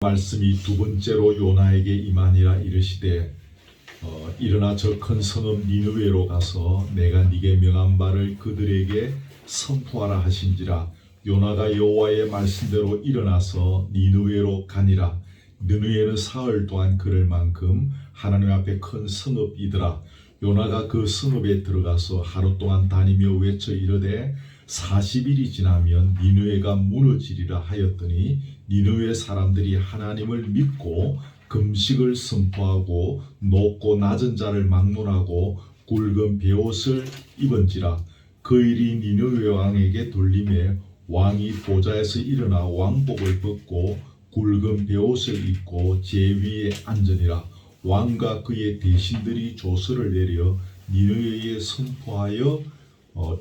말씀이 두 번째로 요나에게 임하니라 이르시되 일어나 저 큰 성읍 니느웨로 가서 내가 네게 명한 바를 그들에게 선포하라 하신지라. 요나가 여호와의 말씀대로 일어나서 니느웨로 가니라. 니느웨는 사흘 동안 걸을 만큼 하나님 앞에 큰 성읍이더라. 요나가 그 성읍에 들어가서 하루 동안 다니며 외쳐 이르되 40일이 지나면 니느웨가 무너지리라 하였더니 니느웨 사람들이 하나님을 믿고 금식을 선포하고 높고 낮은 자를 막론하고 굵은 베옷을 입은지라. 그 일이 니느웨 왕에게 돌림에 왕이 보좌에서 일어나 왕복을 벗고 굵은 베옷을 입고 제위에 앉으니라. 왕과 그의 대신들이 조서를 내려 니느웨에 선포하여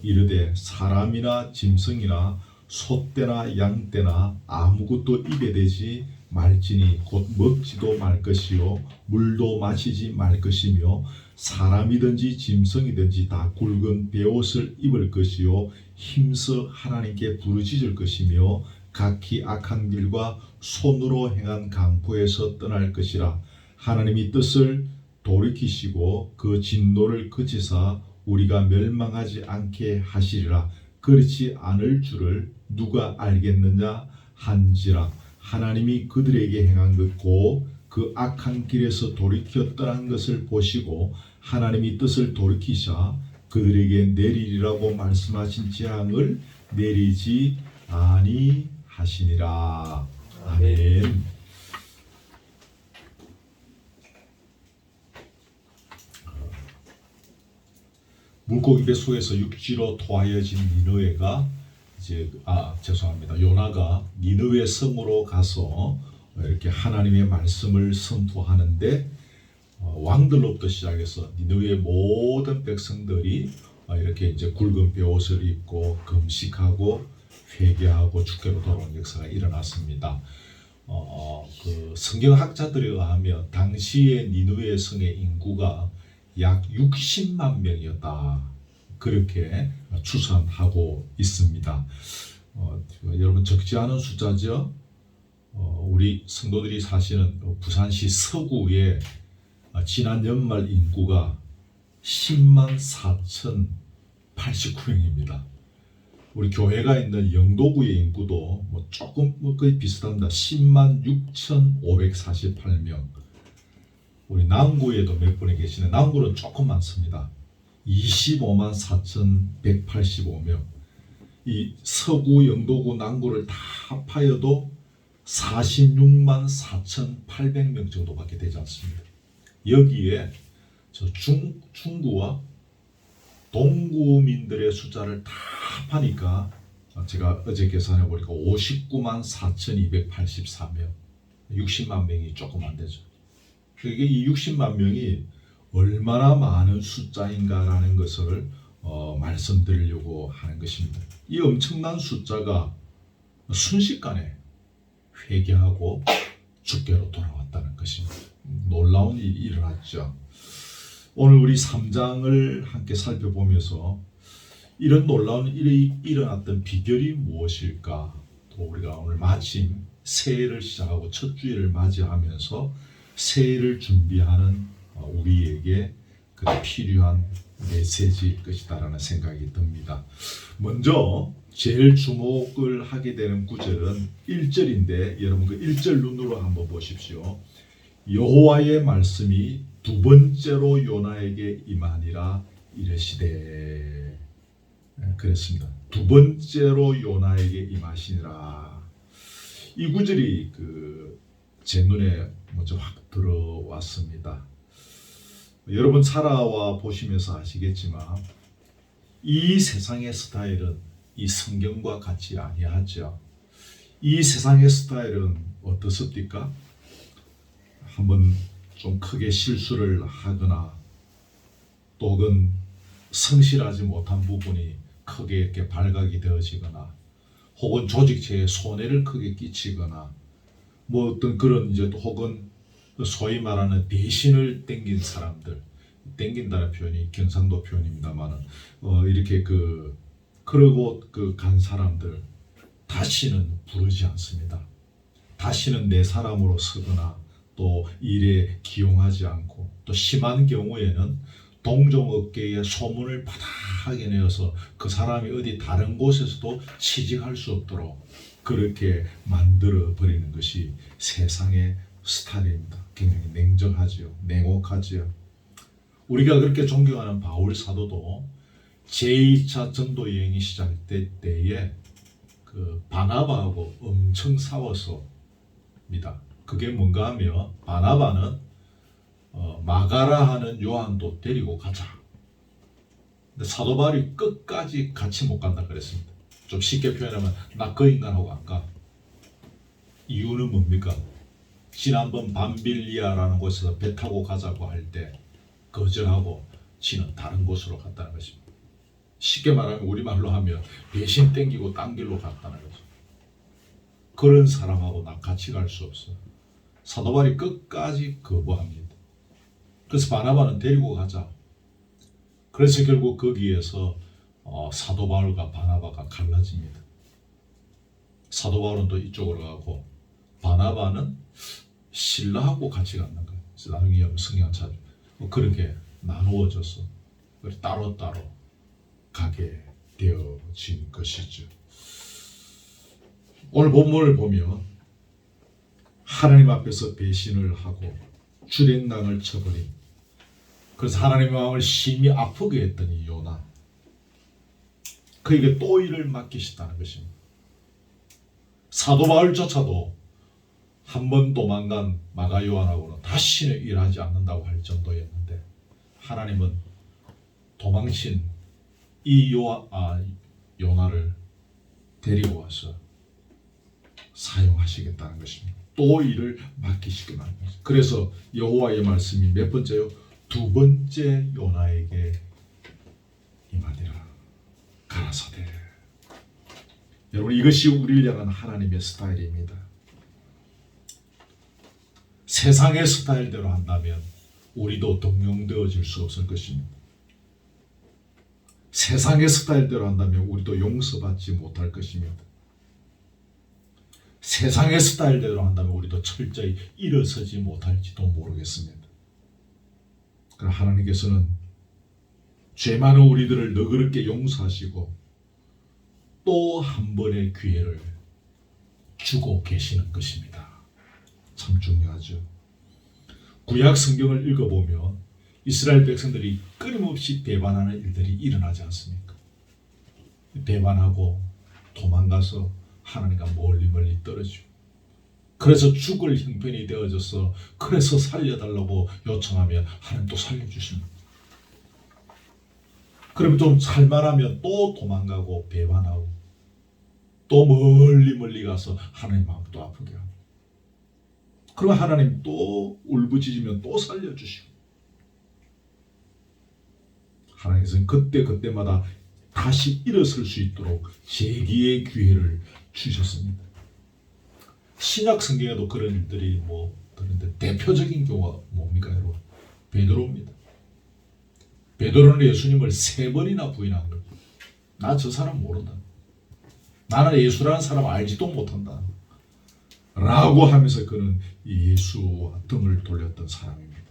이르되 사람이나 짐승이나 소떼나 양떼나 아무것도 입에 대지 말지니 곧 먹지도 말 것이요 물도 마시지 말 것이며 사람이든지 짐승이든지 다 굵은 베옷을 입을 것이요 힘써 하나님께 부르짖을 것이며 각기 악한 길과 손으로 행한 강포에서 떠날 것이라. 하나님이 뜻을 돌이키시고 그 진노를 그치사 우리가 멸망하지 않게 하시리라. 그렇지 않을 줄을 누가 알겠느냐 한지라. 하나님이 그들에게 행한 것고 그 악한 길에서 돌이켜 떠난 것을 보시고 하나님이 뜻을 돌이키사 그들에게 내리리라고 말씀하신 재앙을 내리지 아니하시니라. 아멘. 물고기 뱃속에서 육지로 토하여진 니느웨가 요나가 니느웨 성으로 가서 이렇게 하나님의 말씀을 선포하는데 왕들로부터 시작해서 니느웨의 모든 백성들이 이렇게 이제 굵은 베옷을 입고 금식하고 회개하고 주께로 돌아온 역사가 일어났습니다. 그 성경학자들에 의하면 당시의 니느웨 성의 인구가 약 60만 명이었다. 그렇게 추산하고 있습니다. 여러분 적지 않은 숫자죠. 우리 성도들이 사시는 부산시 서구에 지난 연말 인구가 10만 4,089명입니다. 우리 교회가 있는 영도구의 인구도 조금 거의 비슷합니다. 10만 6,548명. 우리 남구에도 몇 분이 계시네. 남구는 조금 많습니다. 25만 4,185명. 이 서구, 영도구, 남구를 다 합하여도 46만 4,800명 정도밖에 되지 않습니다. 여기에 저 중구와 동구민들의 숫자를 다 합하니까 제가 어제 계산해 보니까 59만 4,284명. 60만 명이 조금 안 되죠. 그게 이 60만 명이 얼마나 많은 숫자인가라는 것을 말씀드리려고 하는 것입니다. 이 엄청난 숫자가 순식간에 회개하고 주께로 돌아왔다는 것입니다. 놀라운 일이 일어났죠. 오늘 우리 3장을 함께 살펴보면서 이런 놀라운 일이 일어났던 비결이 무엇일까? 또 우리가 오늘 마침 새해를 시작하고 첫 주일을 맞이하면서 새해를 준비하는 우리에게 필요한 메시지일 것이다라는 생각이 듭니다. 먼저 제일 주목을 하게 되는 구절은 1절인데 여러분 그 1절 눈으로 한번 보십시오. 여호와의 말씀이 두 번째로 요나에게 임하니라 이르시되. 그랬습니다. 두 번째로 요나에게 임하시니라. 이 구절이 제 눈에 먼저 확 들어왔습니다. 여러분 살아와 보시면서 아시겠지만 이 세상의 스타일은 이 성경과 같이 아니하죠. 이 세상의 스타일은 어떻습니까? 한번 좀 크게 실수를 하거나 또는 성실하지 못한 부분이 크게 이렇게 발각이 되어지거나 혹은 조직체에 손해를 크게 끼치거나 어떤 그런 이제 또 혹은 소위 말하는 배신을 땡긴 사람들, 땡긴다는 표현이 경상도 표현입니다만은 이렇게 그러고 간 사람들 다시는 부르지 않습니다. 다시는 내 사람으로 쓰거나 또 일에 기용하지 않고, 또 심한 경우에는 동종업계에 소문을 바닥하게 내어서 그 사람이 어디 다른 곳에서도 취직할 수 없도록 그렇게 만들어 버리는 것이 세상의 스타일입니다. 굉장히 냉정하지요, 냉혹하지요. 우리가 그렇게 존경하는 바울 사도도 제2차 전도 여행이 시작될 때에 그 바나바하고 엄청 싸웠습니다. 그게 뭔가 하면 바나바는 마가라 하는 요한도 데리고 가자. 근데 사도 바울이 끝까지 같이 못 간다 그랬습니다. 좀 쉽게 표현하면 나 그 인간하고 안 가. 이유는 뭡니까? 지난번 밤빌리아라는 곳에서 배 타고 가자고 할 때 거절하고 지는 다른 곳으로 갔다는 것입니다. 쉽게 말하면 우리말로 하면 배신 땡기고 딴 길로 갔다는 거죠. 그런 사람하고 나 같이 갈 수 없어. 사도 바울이 끝까지 거부합니다. 그래서 바나바는 데리고 가자. 그래서 결국 거기에서 사도 바울과 바나바가 갈라집니다. 사도 바울은 또 이쪽으로 가고 바나바는 신라하고 같이 가는 거예요. 그래서 나중에 성경 찾아 그렇게 나누어져서 따로따로 가게 되어진 것이죠. 오늘 본문을 보면 하나님 앞에서 배신을 하고 주랭랑을 쳐버린, 그래서 하나님의 마음을 심히 아프게 했던 이 요나, 그에게 또 일을 맡기셨다는 것입니다. 사도 바울조차도 한 번 도망간 마가 요한하고는 다시는 일하지 않는다고 할 정도였는데 하나님은 도망친 이 요나를 데리고 와서 사용하시겠다는 것입니다. 또 일을 맡기시겠다는 것입니다. 그래서 여호와의 말씀이 몇 번째요? 두 번째 요나에게 임하니라. 가라사대. 여러분, 이것이 우리를 향한 하나님의 스타일입니다. 세상의 스타일대로 한다면 우리도 동용되어질 수 없을 것입니다. 세상의 스타일대로 한다면 우리도 용서받지 못할 것입니다. 세상의 스타일대로 한다면 우리도 철저히 일어서지 못할지도 모르겠습니다. 그러나 하나님께서는 죄 많은 우리들을 너그럽게 용서하시고 또 한 번의 기회를 주고 계시는 것입니다. 참 중요하죠. 구약 성경을 읽어보면 이스라엘 백성들이 끊임없이 배반하는 일들이 일어나지 않습니까? 배반하고 도망가서 하나님과 멀리 떨어지고, 그래서 죽을 형편이 되어져서 그래서 살려달라고 요청하면 하나님 또 살려주십니다. 그러면 좀 살만하면 또 도망가고 배반하고 또 멀리 가서 하나님 마음 또 아프게 합니다. 그러면 하나님 또 울부짖으면 또 살려주시고, 하나님께서는 그때마다 다시 일어설 수 있도록 재기의 기회를 주셨습니다. 신약 성경에도 그런 일들이 그런데 대표적인 경우가 뭡니까 여러분? 베드로입니다. 베드로는 예수님을 3번이나 부인한 거예요. 나 저 사람 모른다. 나는 예수라는 사람 알지도 못한다. 라고 하면서 그는 예수와 등을 돌렸던 사람입니다.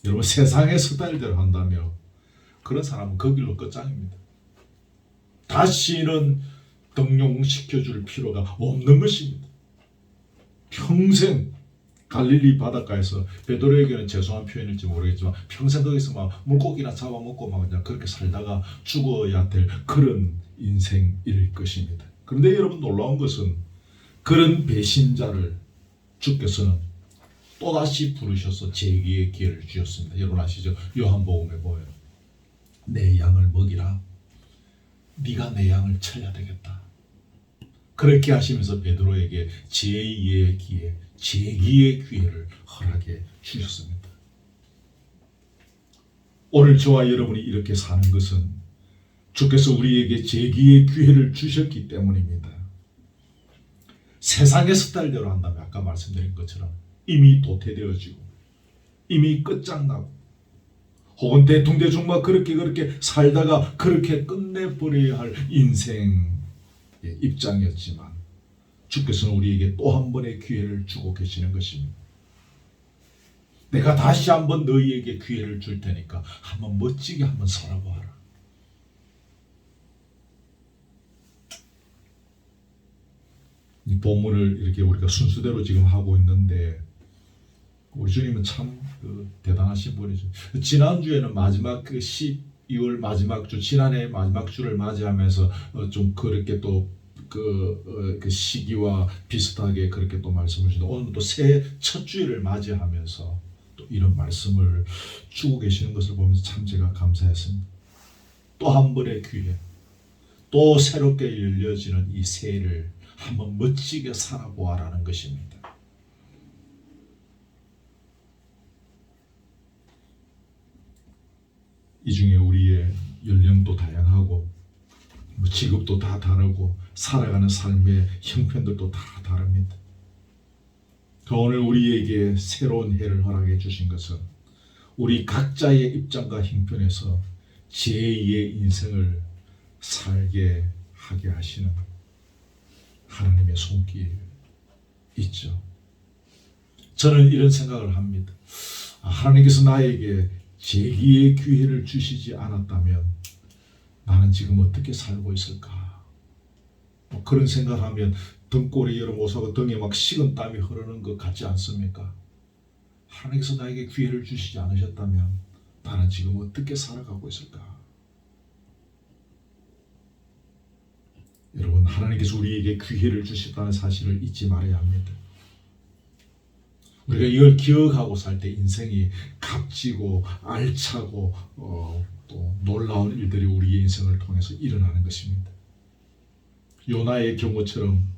여러분, 세상의 스타일대로 한다면 그런 사람은 그 길로 끝장입니다. 다시는 등용시켜줄 필요가 없는 것입니다. 평생 갈릴리 바닷가에서, 베드로에게는 죄송한 표현일지 모르겠지만 평생 거기서 막 물고기나 잡아먹고 막 그냥 그렇게 살다가 죽어야 될 그런 인생일 것입니다. 그런데 여러분, 놀라운 것은 그런 배신자를 주께서는 또다시 부르셔서 재기의 기회를 주셨습니다. 여러분 아시죠? 요한복음에 보면 내 양을 먹이라. 네가 내 양을 쳐야 되겠다. 그렇게 하시면서 베드로에게 제2의 기회, 재기의 기회를 허락해 주셨습니다. 오늘 저와 여러분이 이렇게 사는 것은 주께서 우리에게 재기의 기회를 주셨기 때문입니다. 세상의 스타일대로 한다면 아까 말씀드린 것처럼 이미 도태되어지고 이미 끝장나고 혹은 대충대충 그렇게 살다가 그렇게 끝내버려야 할 인생의 입장이었지만 주께서는 우리에게 또 한 번의 기회를 주고 계시는 것입니다. 내가 다시 한번 너희에게 기회를 줄 테니까 한번 멋지게 한번 살아보아라. 이 본문을 이렇게 우리가 순서대로 지금 하고 있는데 우리 주님은 참 대단하신 분이죠. 지난주에는 마지막 12월 마지막 주, 지난해 마지막 주를 맞이하면서 좀 그렇게 또 그 시기와 비슷하게 그렇게 또 말씀을 주시고 오늘 또 새해 첫 주일을 맞이하면서 또 이런 말씀을 주고 계시는 것을 보면서 참 제가 감사했습니다. 또 한 번의 기회, 또 새롭게 열려지는 이 새해를 한번 멋지게 살아보아라는 것입니다. 이 중에 우리의 연령도 다양하고 직업도 다 다르고 살아가는 삶의 형편들도 다 다릅니다. 오늘 우리에게 새로운 해를 허락해 주신 것은 우리 각자의 입장과 형편에서 제2의 인생을 살게 하게 하시는 하나님의 손길 있죠. 저는 이런 생각을 합니다. 하나님께서 나에게 제2의 기회를 주시지 않았다면 나는 지금 어떻게 살고 있을까? 그런 생각하면 등골이 여러모사고 등에 막 식은 땀이 흐르는 것 같지 않습니까? 하나님께서 나에게 기회를 주시지 않으셨다면 나는 지금 어떻게 살아가고 있을까? 여러분, 하나님께서 우리에게 기회를 주셨다는 사실을 잊지 말아야 합니다. 우리가 이걸 기억하고 살 때 인생이 값지고 알차고 또 놀라운 일들이 우리의 인생을 통해서 일어나는 것입니다. 요나의 경우처럼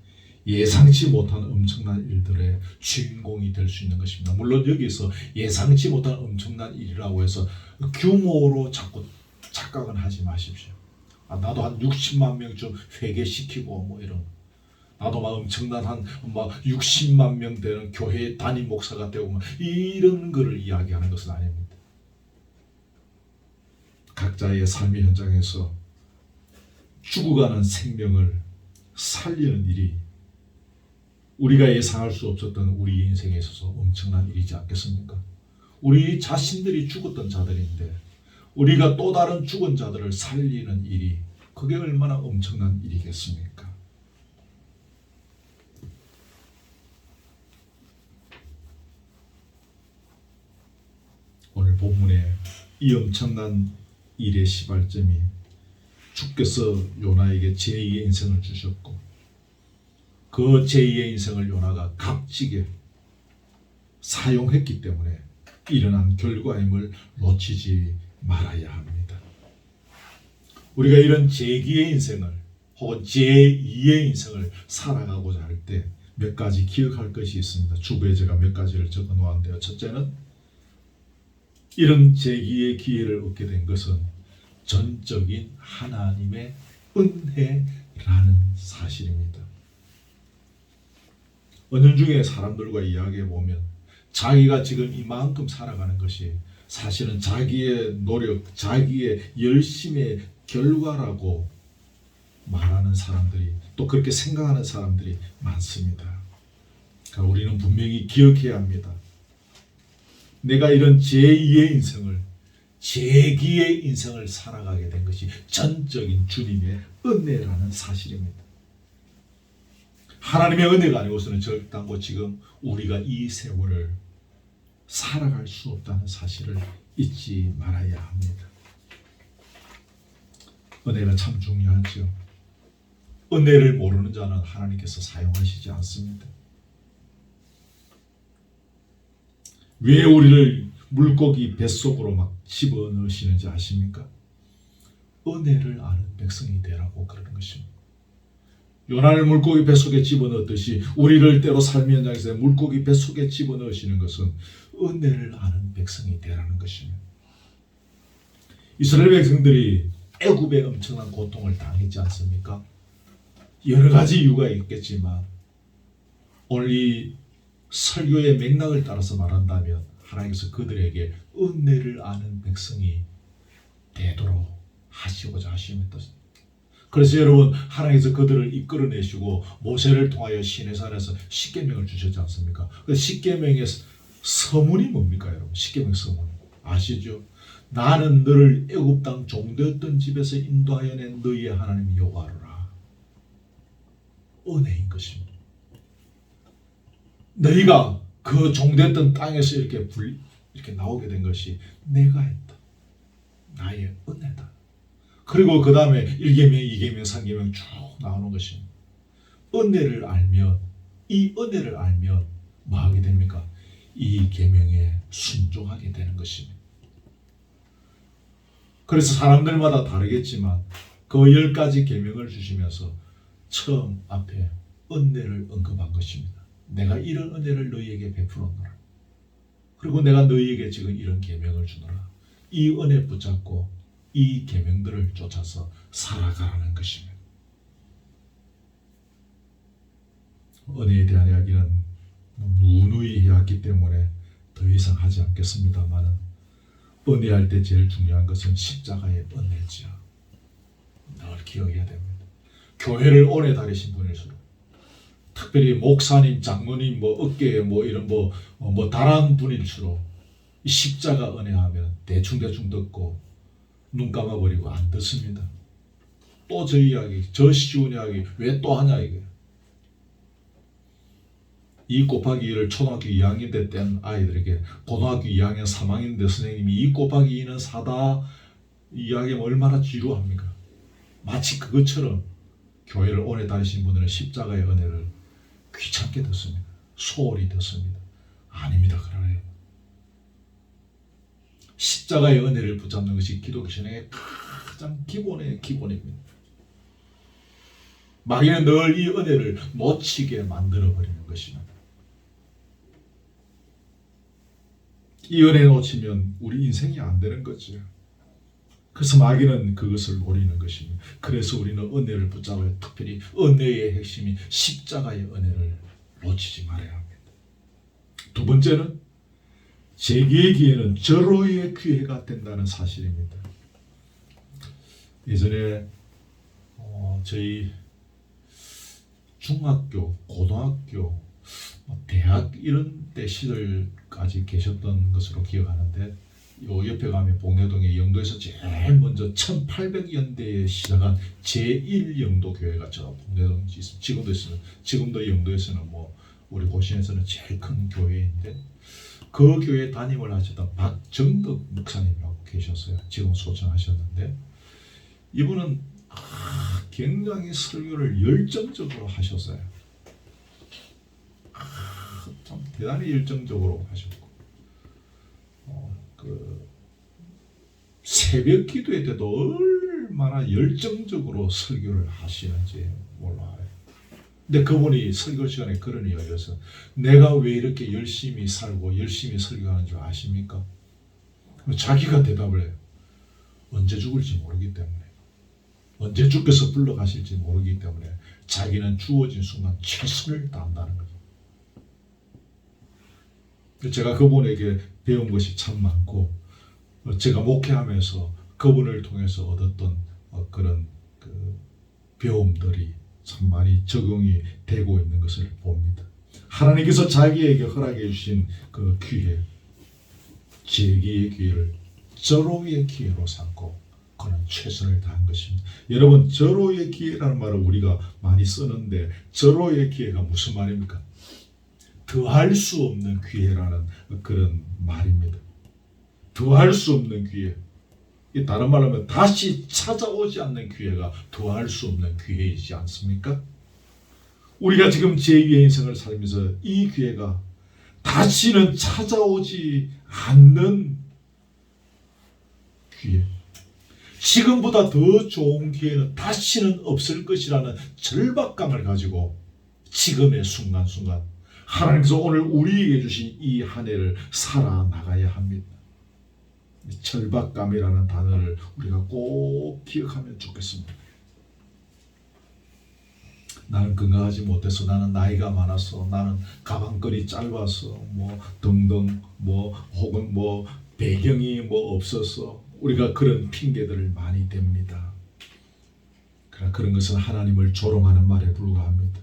예상치 못한 엄청난 일들의 주인공이 될 수 있는 것입니다. 물론 여기서 예상치 못한 엄청난 일이라고 해서 규모로 자꾸 착각은 하지 마십시오. 나도 한 60만 명쯤 회개시키고 뭐 이런, 나도 막 엄청난 한 막 60만 명 되는 교회 담임 목사가 되고 막 이런 거를 이야기하는 것은 아닙니다. 각자의 삶의 현장에서 죽어가는 생명을 살리는 일이 우리가 예상할 수 없었던 우리 인생에 있어서 엄청난 일이지 않겠습니까? 우리 자신들이 죽었던 자들인데 우리가 또 다른 죽은 자들을 살리는 일이 그게 얼마나 엄청난 일이겠습니까? 오늘 본문에 이 엄청난 일의 시발점이 주께서 요나에게 제2의 인생을 주셨고 그 제2의 인생을 요나가 값지게 사용했기 때문에 일어난 결과임을 놓치지 말아야 합니다. 우리가 이런 제2의 인생을 혹은 제2의 인생을 살아가고자 할 때 몇 가지 기억할 것이 있습니다. 주부에 제가 몇 가지를 적어 놓았는데요. 첫째는 이런 제2의 기회를 얻게 된 것은 전적인 하나님의 은혜라는 사실입니다. 은연중에 사람들과 이야기해 보면 자기가 지금 이만큼 살아가는 것이 사실은 자기의 노력, 자기의 열심의 결과라고 말하는 사람들이 또 그렇게 생각하는 사람들이 많습니다. 그러니까 우리는 분명히 기억해야 합니다. 내가 이런 제2의 인생을 제기의 인생을 살아가게 된 것이 전적인 주님의 은혜라는 사실입니다. 하나님의 은혜가 아니고서는 절단고 지금 우리가 이 세월을 살아갈 수 없다는 사실을 잊지 말아야 합니다. 은혜가 참 중요하죠. 은혜를 모르는 자는 하나님께서 사용하시지 않습니다. 왜 우리를 물고기 뱃속으로 막 집어넣으시는지 아십니까? 은혜를 아는 백성이 되라고 그러는 것입니다. 요나를 물고기 뱃속에 집어넣듯이 우리를 때로 삶의 현장에서 물고기 뱃속에 집어넣으시는 것은 은혜를 아는 백성이 되라는 것입니다. 이스라엘 백성들이 애굽의 엄청난 고통을 당했지 않습니까? 여러 가지 이유가 있겠지만 오늘 이 설교의 맥락을 따라서 말한다면 하나님께서 그들에게 은혜를 아는 백성이 되도록 하시고자 하십니다. 그래서 여러분 하나님께서 그들을 이끌어내시고 모세를 통하여 시내산에서 십계명을 주셨지 않습니까? 그 십계명의 서문이 뭡니까 여러분? 십계명 서문 아시죠? 나는 너를 애굽 땅 종되었던 집에서 인도하여 낸 너희의 하나님 여호와라. 은혜인 것입니다. 너희가 그 종되었던 땅에서 이렇게 나오게 된 것이 내가 했다. 나의 은혜다. 그리고 그 다음에 1계명, 2계명, 3계명 쭉 나오는 것입니다. 은혜를 알면, 이 은혜를 알면 뭐 하게 됩니까? 이 계명에 순종하게 되는 것입니다. 그래서 사람들마다 다르겠지만 그 10가지 계명을 주시면서 처음 앞에 은혜를 언급한 것입니다. 내가 이런 은혜를 너희에게 베풀었노라. 그리고 내가 너희에게 지금 이런 계명을 주노라. 이 은혜 붙잡고 이 계명들을 쫓아서 살아가라는 것입니다. 은혜에 대한 이야기는 누누이 해왔기 때문에 더 이상 하지 않겠습니다만은 은혜할 때 제일 중요한 것은 십자가의 은혜지요. 늘 기억해야 됩니다. 교회를 오래 다니신 분일수록 특별히 목사님, 장로님, 어깨에 이런 달한 분일수록 이 십자가 은혜하면 대충 듣고 눈 감아버리고 안 듣습니다. 또 저 이야기, 저 쉬운 이야기 왜 또 하냐 이게. 2 곱하기 2를 초등학교 2학년 때 뗀 아이들에게 고등학교 2학년 3학년 때 선생님이 2 곱하기 2는 4다 이야기하면 얼마나 지루합니까? 마치 그것처럼 교회를 오래 다니신 분들은 십자가의 은혜를 귀찮게 듣습니다. 소홀히 듣습니다. 아닙니다. 그러네요. 십자가의 은혜를 붙잡는 것이 기독교 신앙의 가장 기본의 기본입니다. 마귀는 늘 이 은혜를 놓치게 만들어버리는 것입니다. 이 은혜 놓치면 우리 인생이 안 되는 거죠. 그래서 마귀는 그것을 노리는 것입니다. 그래서 우리는 은혜를 붙잡아야 특별히 은혜의 핵심이 십자가의 은혜를 놓치지 말아야 합니다. 두 번째는 재기의 기회는 절호의 기회가 된다는 사실입니다. 예전에 저희 중학교, 고등학교, 대학 이런 때 시절까지 계셨던 것으로 기억하는데 요 옆에 가면 봉내동에 영도에서 제일 먼저 1800년대에 시작한 제1영도 교회가 저 봉내동에 있습니다. 지금도 있습니다. 지금도 영도에서는 우리 고신에서는 제일 큰 교회인데 그 교회 담임을 하셨던 박정덕 목사님이라고 계셨어요. 지금 소천하셨는데 이분은 굉장히 설교를 열정적으로 하셨어요. 참 대단히 열정적으로 하셨고 새벽 기도회 때도 얼마나 열정적으로 설교를 하시는지 몰라요. 근데 그분이 설교 시간에 그런 이야기였어요. 내가 왜 이렇게 열심히 살고 열심히 설교하는 줄 아십니까? 자기가 대답을 해요. 언제 죽을지 모르기 때문에, 언제 주께서 불러가실지 모르기 때문에 자기는 주어진 순간 최선을 다한다는 거죠. 제가 그분에게 배운 것이 참 많고 제가 목회하면서 그분을 통해서 얻었던 그런 배움들이 참 많이 적용이 되고 있는 것을 봅니다. 하나님께서 자기에게 허락해 주신 그 기회, 재기의 기회를 절호의 기회로 삼고 그는 최선을 다한 것입니다. 여러분, 절호의 기회라는 말을 우리가 많이 쓰는데 절호의 기회가 무슨 말입니까? 더할 수 없는 기회라는 그런 말입니다. 더할 수 없는 기회. 다른 말로 하면 다시 찾아오지 않는 기회가 더할 수 없는 기회이지 않습니까? 우리가 지금 제2의 인생을 살면서 이 기회가 다시는 찾아오지 않는 기회, 지금보다 더 좋은 기회는 다시는 없을 것이라는 절박감을 가지고 지금의 순간순간 하나님께서 오늘 우리에게 주신 이 한 해를 살아나가야 합니다. 절박감이라는 단어를 우리가 꼭 기억하면 좋겠습니다. 나는 건강하지 못해서, 나는 나이가 많아서, 나는 가방끈이 짧아서, 등등, 혹은 배경이 없어서 우리가 그런 핑계들을 많이 댑니다. 그러나 그런 것은 하나님을 조롱하는 말에 불과합니다.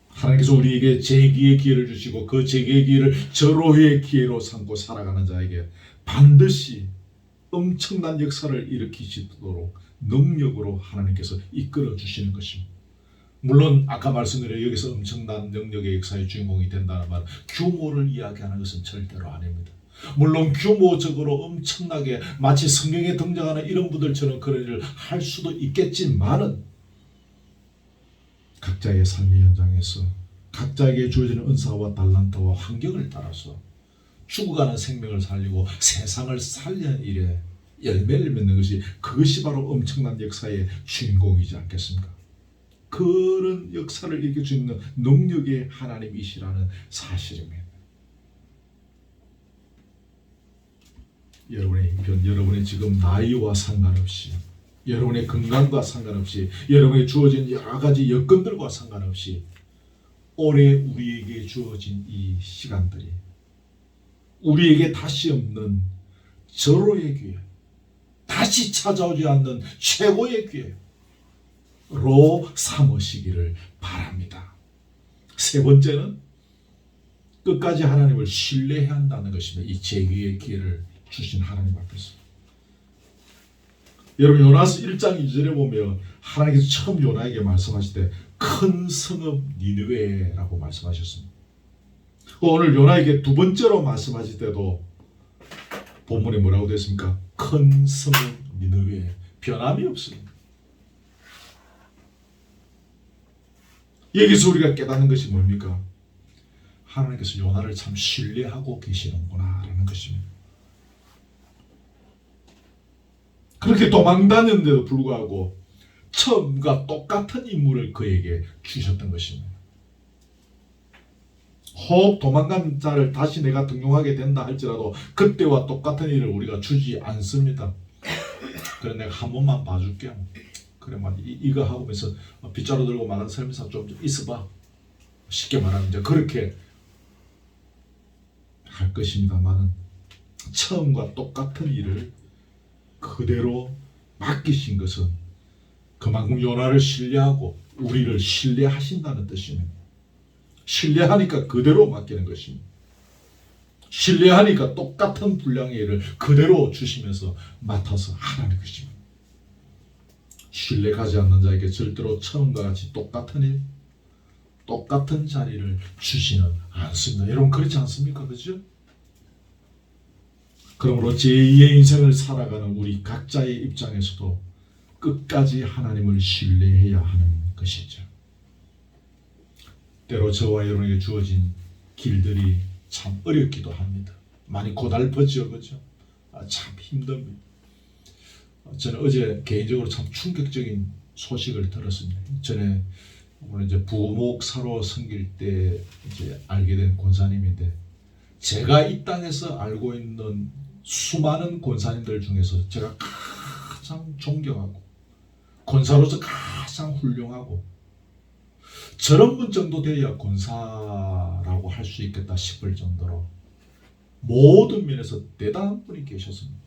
하나님께서 우리에게 재기의 기회를 주시고 그 재기의 기회를 절호의 기회로 삼고 살아가는 자에게 반드시 엄청난 역사를 일으키시도록 능력으로 하나님께서 이끌어 주시는 것입니다. 물론 아까 말씀드린 여기서 엄청난 능력의 역사의 주인공이 된다는 말은 규모를 이야기하는 것은 절대로 아닙니다. 물론 규모적으로 엄청나게 마치 성경에 등장하는 이런 분들처럼 그런 일을 할 수도 있겠지만은 각자의 삶의 현장에서 각자에게 주어지는 은사와 달란트와 환경을 따라서 죽어가는 생명을 살리고 세상을 살리는 일에 열매를 맺는 것이 그것이 바로 엄청난 역사의 주인공이지 않겠습니까? 그런 역사를 이길 수 있는 능력의 하나님이시라는 사실입니다. 여러분의 형편, 여러분의 지금 나이와 상관없이, 여러분의 건강과 상관없이, 여러분의 주어진 여러 가지 여건들과 상관없이 올해 우리에게 주어진 이 시간들이 우리에게 다시 없는 절호의 기회, 다시 찾아오지 않는 최고의 기회로 삼으시기를 바랍니다. 세 번째는 끝까지 하나님을 신뢰해야 한다는 것입니다. 이 재기의 기회를 주신 하나님 앞에서. 여러분 요나서 1장 2절에 보면 하나님께서 처음 요나에게 말씀하실 때 큰 성읍 니느웨라고 말씀하셨습니다. 오늘 요나에게 두 번째로 말씀하실 때도 본문에 뭐라고 되어 있습니까? 큰 성읍 니느웨. 변함이 없습니다. 여기서 우리가 깨닫는 것이 뭡니까? 하나님께서 요나를 참 신뢰하고 계시는구나 라는 것입니다. 그렇게 도망다녔는데도 불구하고 처음과 똑같은 임무를 그에게 주셨던 것입니다. 혹 도망간 자를 다시 내가 등용하게 된다 할지라도 그때와 똑같은 일을 우리가 주지 않습니다. 그래 내가 한 번만 봐줄게. 그래 이거 하고면서 빗자루 들고 말하는 설명서 좀 있어봐. 쉽게 말하면 이제 그렇게 할 것입니다만은 처음과 똑같은 일을 그대로 맡기신 것은 그만큼 요나를 신뢰하고 우리를 신뢰하신다는 뜻입니다. 신뢰하니까 그대로 맡기는 것입니다. 신뢰하니까 똑같은 분량의 일을 그대로 주시면서 맡아서 하라는 것입니다. 신뢰하지 않는 자에게 절대로 처음과 같이 똑같은 일, 똑같은 자리를 주시는 않습니다. 여러분 그렇지 않습니까? 그렇죠? 그러므로 제2의 인생을 살아가는 우리 각자의 입장에서도 끝까지 하나님을 신뢰해야 하는 것이죠. 때로 저와 여러분에게 주어진 길들이 참 어렵기도 합니다. 많이 고달프죠, 그렇죠? 참 힘듭니다. 저는 어제 개인적으로 참 충격적인 소식을 들었습니다. 전에 오늘 이제 부목사로 섬길 때 이제 알게 된 권사님인데, 제가 이 땅에서 알고 있는 수많은 권사님들 중에서 제가 가장 존경하고 권사로서 가장 훌륭하고 저런 분 정도 돼야 권사라고 할 수 있겠다 싶을 정도로 모든 면에서 대단한 분이 계셨습니다.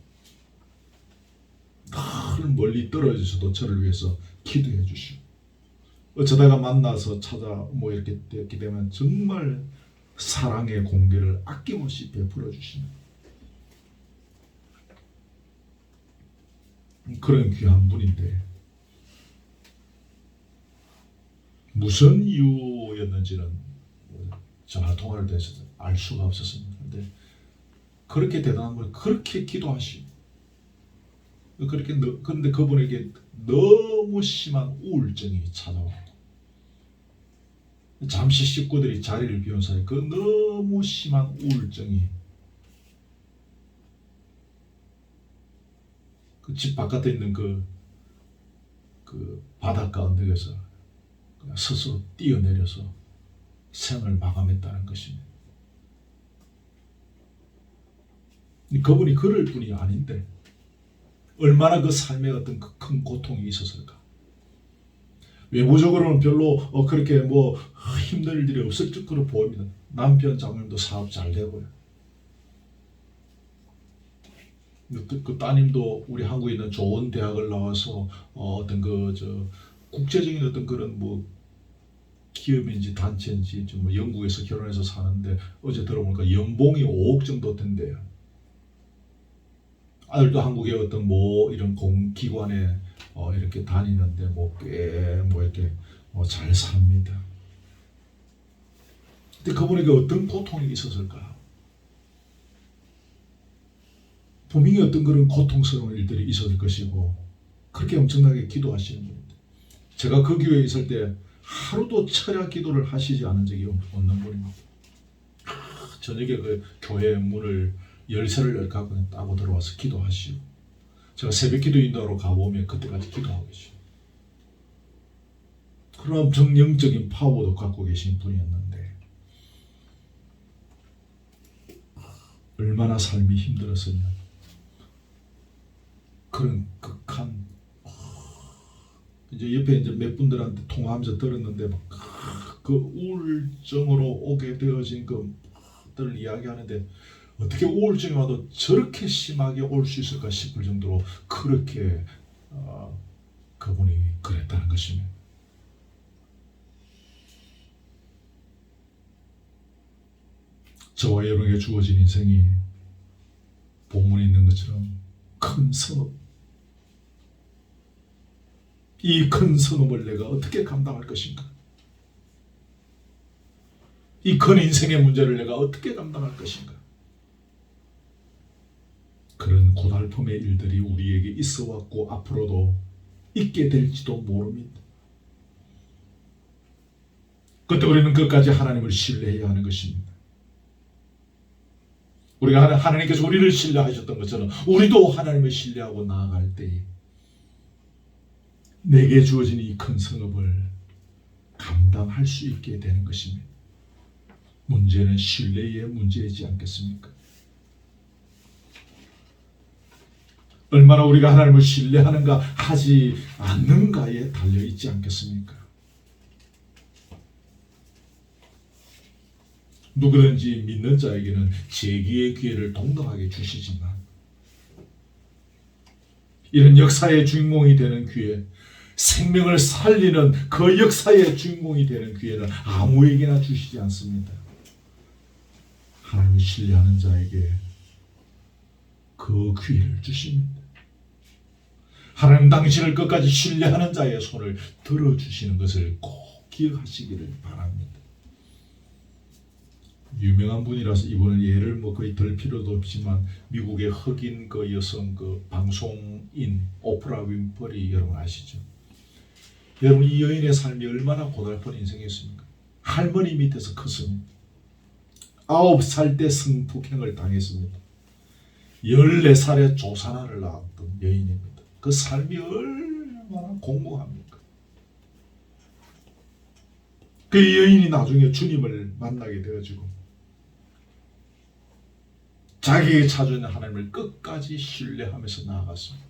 늘 멀리 떨어져서도 저를 위해서 기도해 주시고 어쩌다가 만나서 찾아 이렇게 되었기 때문에 정말 사랑의 공개를 아낌없이 베풀어 주시는 그런 귀한 분인데 무슨 이유였는지는 전화통화를 해서 알 수가 없었습니다. 그런데 그렇게 대단한 분, 그렇게 기도하시고 그런데 그분에게 너무 심한 우울증이 찾아왔고 잠시 식구들이 자리를 비운 사이 그 너무 심한 우울증이 그 집 바깥에 있는 그 바닷가 언덕에서 그냥 스스로 뛰어내려서 생을 마감했다는 것입니다. 그분이 그럴 분이 아닌데 얼마나 그 삶에 어떤 그 큰 고통이 있었을까. 외부적으로는 별로 그렇게 힘든 일들이 없을 것으로 보입니다. 남편 장모님도 사업 잘 되고요. 그 따님도 우리 한국에 있는 좋은 대학을 나와서 어떤 국제적인 어떤 그런 뭐 기업인지 단체인지 좀 뭐 영국에서 결혼해서 사는데 어제 들어보니까 연봉이 5억 정도 된대요. 아들도 한국의 어떤 뭐 이런 공기관에 이렇게 다니는데 뭐 꽤 뭐 이렇게 잘 삽니다. 근데 그분에게 어떤 고통이 있었을까? 분명히 어떤 그런 고통스러운 일들이 있었을 것이고 그렇게 엄청나게 기도하시는 분입니다. 제가 그 교회에 있을 때 하루도 철야 기도를 하시지 않은 적이 없는 분입니다. 저녁에 그 교회 문을 열쇠를 열고 그냥 따고 들어와서 기도하시고 제가 새벽 기도 인도하러 가보면 그때까지 기도하고 계시고 그런 엄청 영적인 파워도 갖고 계신 분이었는데 얼마나 삶이 힘들었으면 그런 극한 이제 옆에 이제 몇 분들한테 통화하면서 들었는데 막 그 우울증으로 오게 되어진 것들을 이야기하는데 어떻게 우울증이 와도 저렇게 심하게 올 수 있을까 싶을 정도로 그렇게 그분이 그랬다는 것입니다. 저와 여러분에게 주어진 인생이 본문에 있는 것처럼 큰 선업, 이 큰 선업을 내가 어떻게 감당할 것인가? 이 큰 인생의 문제를 내가 어떻게 감당할 것인가? 그런 고달픔의 일들이 우리에게 있어 왔고 앞으로도 있게 될지도 모릅니다. 그때 우리는 끝까지 하나님을 신뢰해야 하는 것입니다. 우리가 하나님께서 우리를 신뢰하셨던 것처럼 우리도 하나님을 신뢰하고 나아갈 때에 내게 주어진 이 큰 성업을 감당할 수 있게 되는 것입니다. 문제는 신뢰의 문제이지 않겠습니까? 얼마나 우리가 하나님을 신뢰하는가 하지 않는가에 달려있지 않겠습니까? 누구든지 믿는 자에게는 재기의 기회를 동등하게 주시지만 이런 역사의 주인공이 되는 기회, 생명을 살리는 그 역사의 주인공이 되는 기회는 아무에게나 주시지 않습니다. 하나님을 신뢰하는 자에게 그 기회를 주십니다. 하나님 당신을 끝까지 신뢰하는 자의 손을 들어주시는 것을 꼭 기억하시기를 바랍니다. 유명한 분이라서 이번은 예를 거의 들 필요도 없지만 미국의 흑인 그 여성 그 방송인 오프라 윈프리 여러분 아시죠? 여러분 이 여인의 삶이 얼마나 고달픈 인생이었습니까? 할머니 밑에서 컸습니다. 9살 때 성폭행을 당했습니다. 14살에 조산아를 낳았던 여인입니다. 그 삶이 얼마나 공고합니까? 그 여인이 나중에 주님을 만나게 되어지고 자기에게 찾아오는 하나님을 끝까지 신뢰하면서 나아갔습니다.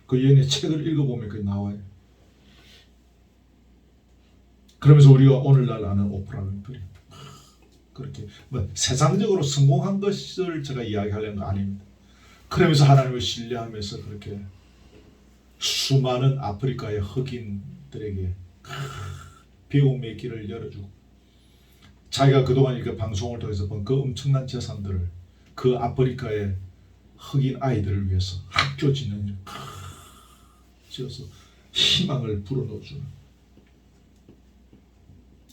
그 여인의 책을 읽어보면 그게 나와요. 그러면서 우리가 오늘날 아는 오프라 윈프리 그렇게 세상적으로 성공한 것을 제가 이야기하려는 거 아닙니다. 그러면서 하나님을 신뢰하면서 그렇게 수많은 아프리카의 흑인들에게 배움의 길을 열어주고 자기가 그동안 이렇게 방송을 통해서 본 그 엄청난 재산들을 그 아프리카의 흑인 아이들을 위해서 학교 짓는 일 지어서 희망을 불어넣어주는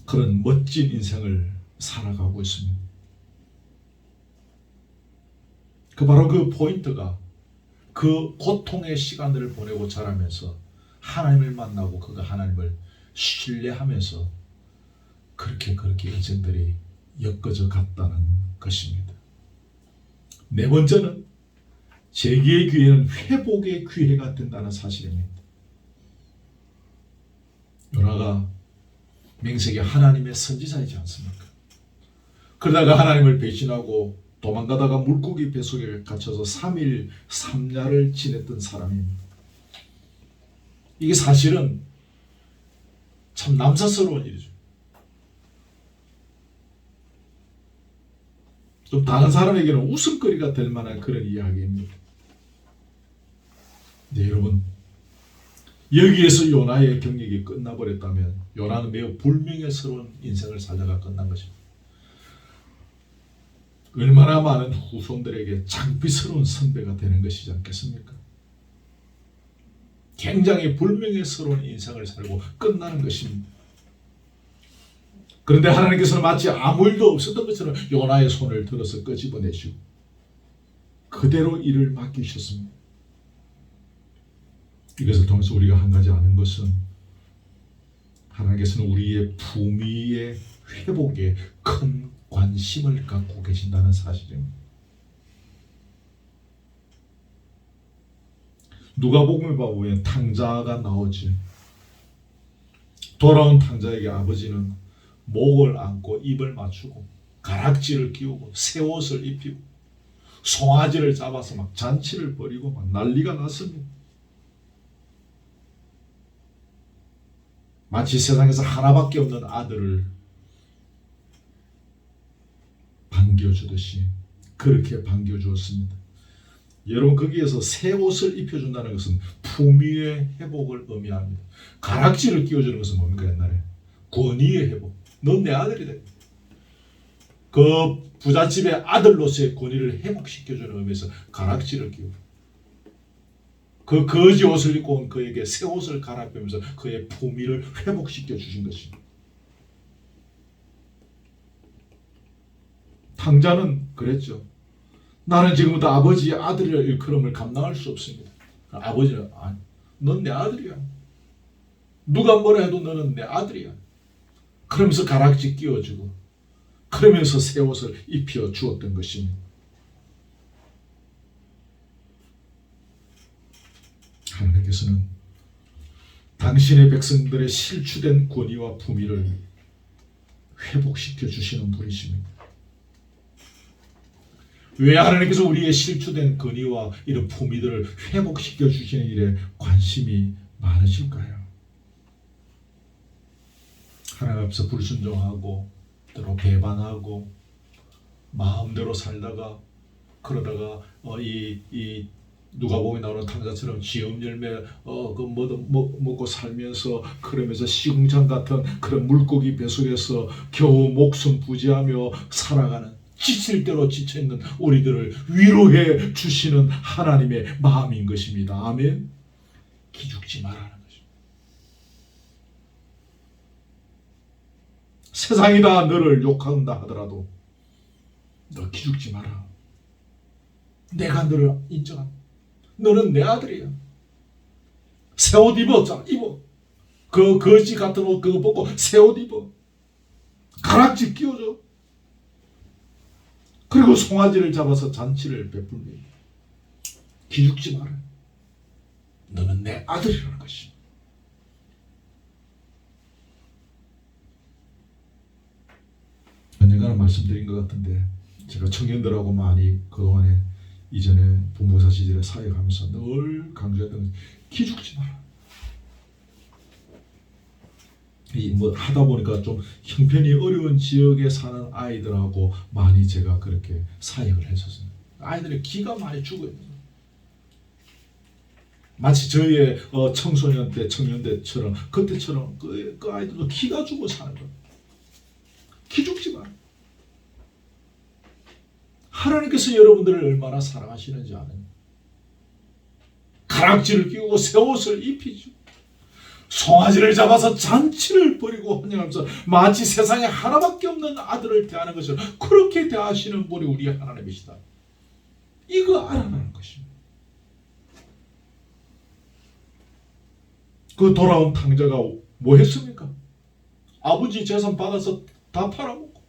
그런 멋진 인생을 살아가고 있습니다. 바로 그 포인트가 그 고통의 시간들을 보내고 자라면서 하나님을 만나고 그가 하나님을 신뢰하면서 그렇게 인생들이 엮어져 갔다는 것입니다. 네 번째는 재기의 기회는 회복의 기회가 된다는 사실입니다. 요나가 명색이 하나님의 선지자이지 않습니까? 그러다가 하나님을 배신하고 도망가다가 물고기 뱃속에 갇혀서 3일 3야를 지냈던 사람입니다. 이게 사실은 참 남사스러운 일이죠. 좀 다른 사람에게는 웃음거리가 될 만한 그런 이야기입니다. 네, 여러분, 여기에서 요나의 경력이 끝나버렸다면 요나는 매우 불명예스러운 인생을 살다가 끝난 것입니다. 얼마나 많은 후손들에게 창피스러운 선배가 되는 것이지 않겠습니까? 굉장히 불명예스러운 인생을 살고 끝나는 것입니다. 그런데 하나님께서는 마치 아무 일도 없었던 것처럼 요나의 손을 들어서 끄집어내시고 그대로 일을 맡기셨습니다. 이것을 통해서 우리가 한 가지 아는 것은 하나님께서는 우리의 품위의 회복에 큰 관심을 갖고 계신다는 사실입니다. 누가복음에 보면 탕자가 나오지. 돌아온 탕자에게 아버지는 목을 안고 입을 맞추고 가락지를 끼우고 새 옷을 입히고 송아지를 잡아서 막 잔치를 벌이고 막 난리가 났습니다. 마치 세상에서 하나밖에 없는 아들을 반겨주듯이 그렇게 반겨주었습니다. 여러분, 거기에서 새 옷을 입혀준다는 것은 품위의 회복을 의미합니다. 가락지를 끼워주는 것은 뭡니까? 옛날에 권위의 회복. 넌 내 아들이다. 그 부잣집의 아들로서의 권위를 회복시켜주는 의미에서 가락지를 끼우고 그 거지 옷을 입고 온 그에게 새 옷을 갈아입히면서 그의 품위를 회복시켜 주신 것입니다. 탕자는 그랬죠. 나는 지금부터 아버지의 아들이라 일컬음을 감당할 수 없습니다. 아버지는 아니, 넌 내 아들이야. 누가 뭐라 해도 너는 내 아들이야. 그러면서 가락지 끼워주고 그러면서 새 옷을 입혀 주었던 것입니다. 하나님께서는 당신의 백성들의 실추된 권위와 품위를 회복시켜 주시는 분이십니다. 왜 하나님께서 우리의 실추된 권위와 이런 품위들을 회복시켜 주시는 일에 관심이 많으실까요? 하나님 앞에서 불순종하고 때로 배반하고 마음대로 살다가 그러다가 이 누가복음에 나오는 탕자처럼 지음 열매 그 뭐도 먹고 살면서 그러면서 시궁창 같은 그런 물고기 뱃속에서 겨우 목숨 부지하며 살아가는 지칠 대로 지쳐있는 우리들을 위로해 주시는 하나님의 마음인 것입니다. 아멘. 기죽지 말라는 것입니다. 세상이 다 너를 욕한다 하더라도 너 기죽지 마라. 내가 너를 인정한다. 너는 내 아들이야. 새 옷 입어. 자, 입어. 그 거지 같은 옷 그거 벗고 새 옷 입어. 가락지 끼워줘. 그리고 송아지를 잡아서 잔치를 베풀며 기죽지 마라. 너는 내 아들이라는 것입니다. 언젠가는 말씀드린 것 같은데 제가 청년들하고 많이 그동안에 이전에 본부사 시절에 사역하면서 늘 강조했던 기죽지 마라. 뭐 하다 보니까 좀 형편이 어려운 지역에 사는 아이들하고 많이 제가 그렇게 사역을 했었어요. 아이들의 기가 많이 죽어요. 마치 저희의 청소년 때, 청년 때처럼 그때처럼 그 아이들도 기가 죽어 사는 거예요. 기죽지 마라. 하나님께서 여러분들을 얼마나 사랑하시는지 아는 가락지를 끼우고 새 옷을 입히죠. 송아지를 잡아서 잔치를 벌이고 환영하면서 마치 세상에 하나밖에 없는 아들을 대하는 것을 그렇게 대하시는 분이 우리 하나님이시다. 이거 알아내는 것입니다. 그 돌아온 탕자가 뭐 했습니까? 아버지 재산 받아서 다 팔아먹고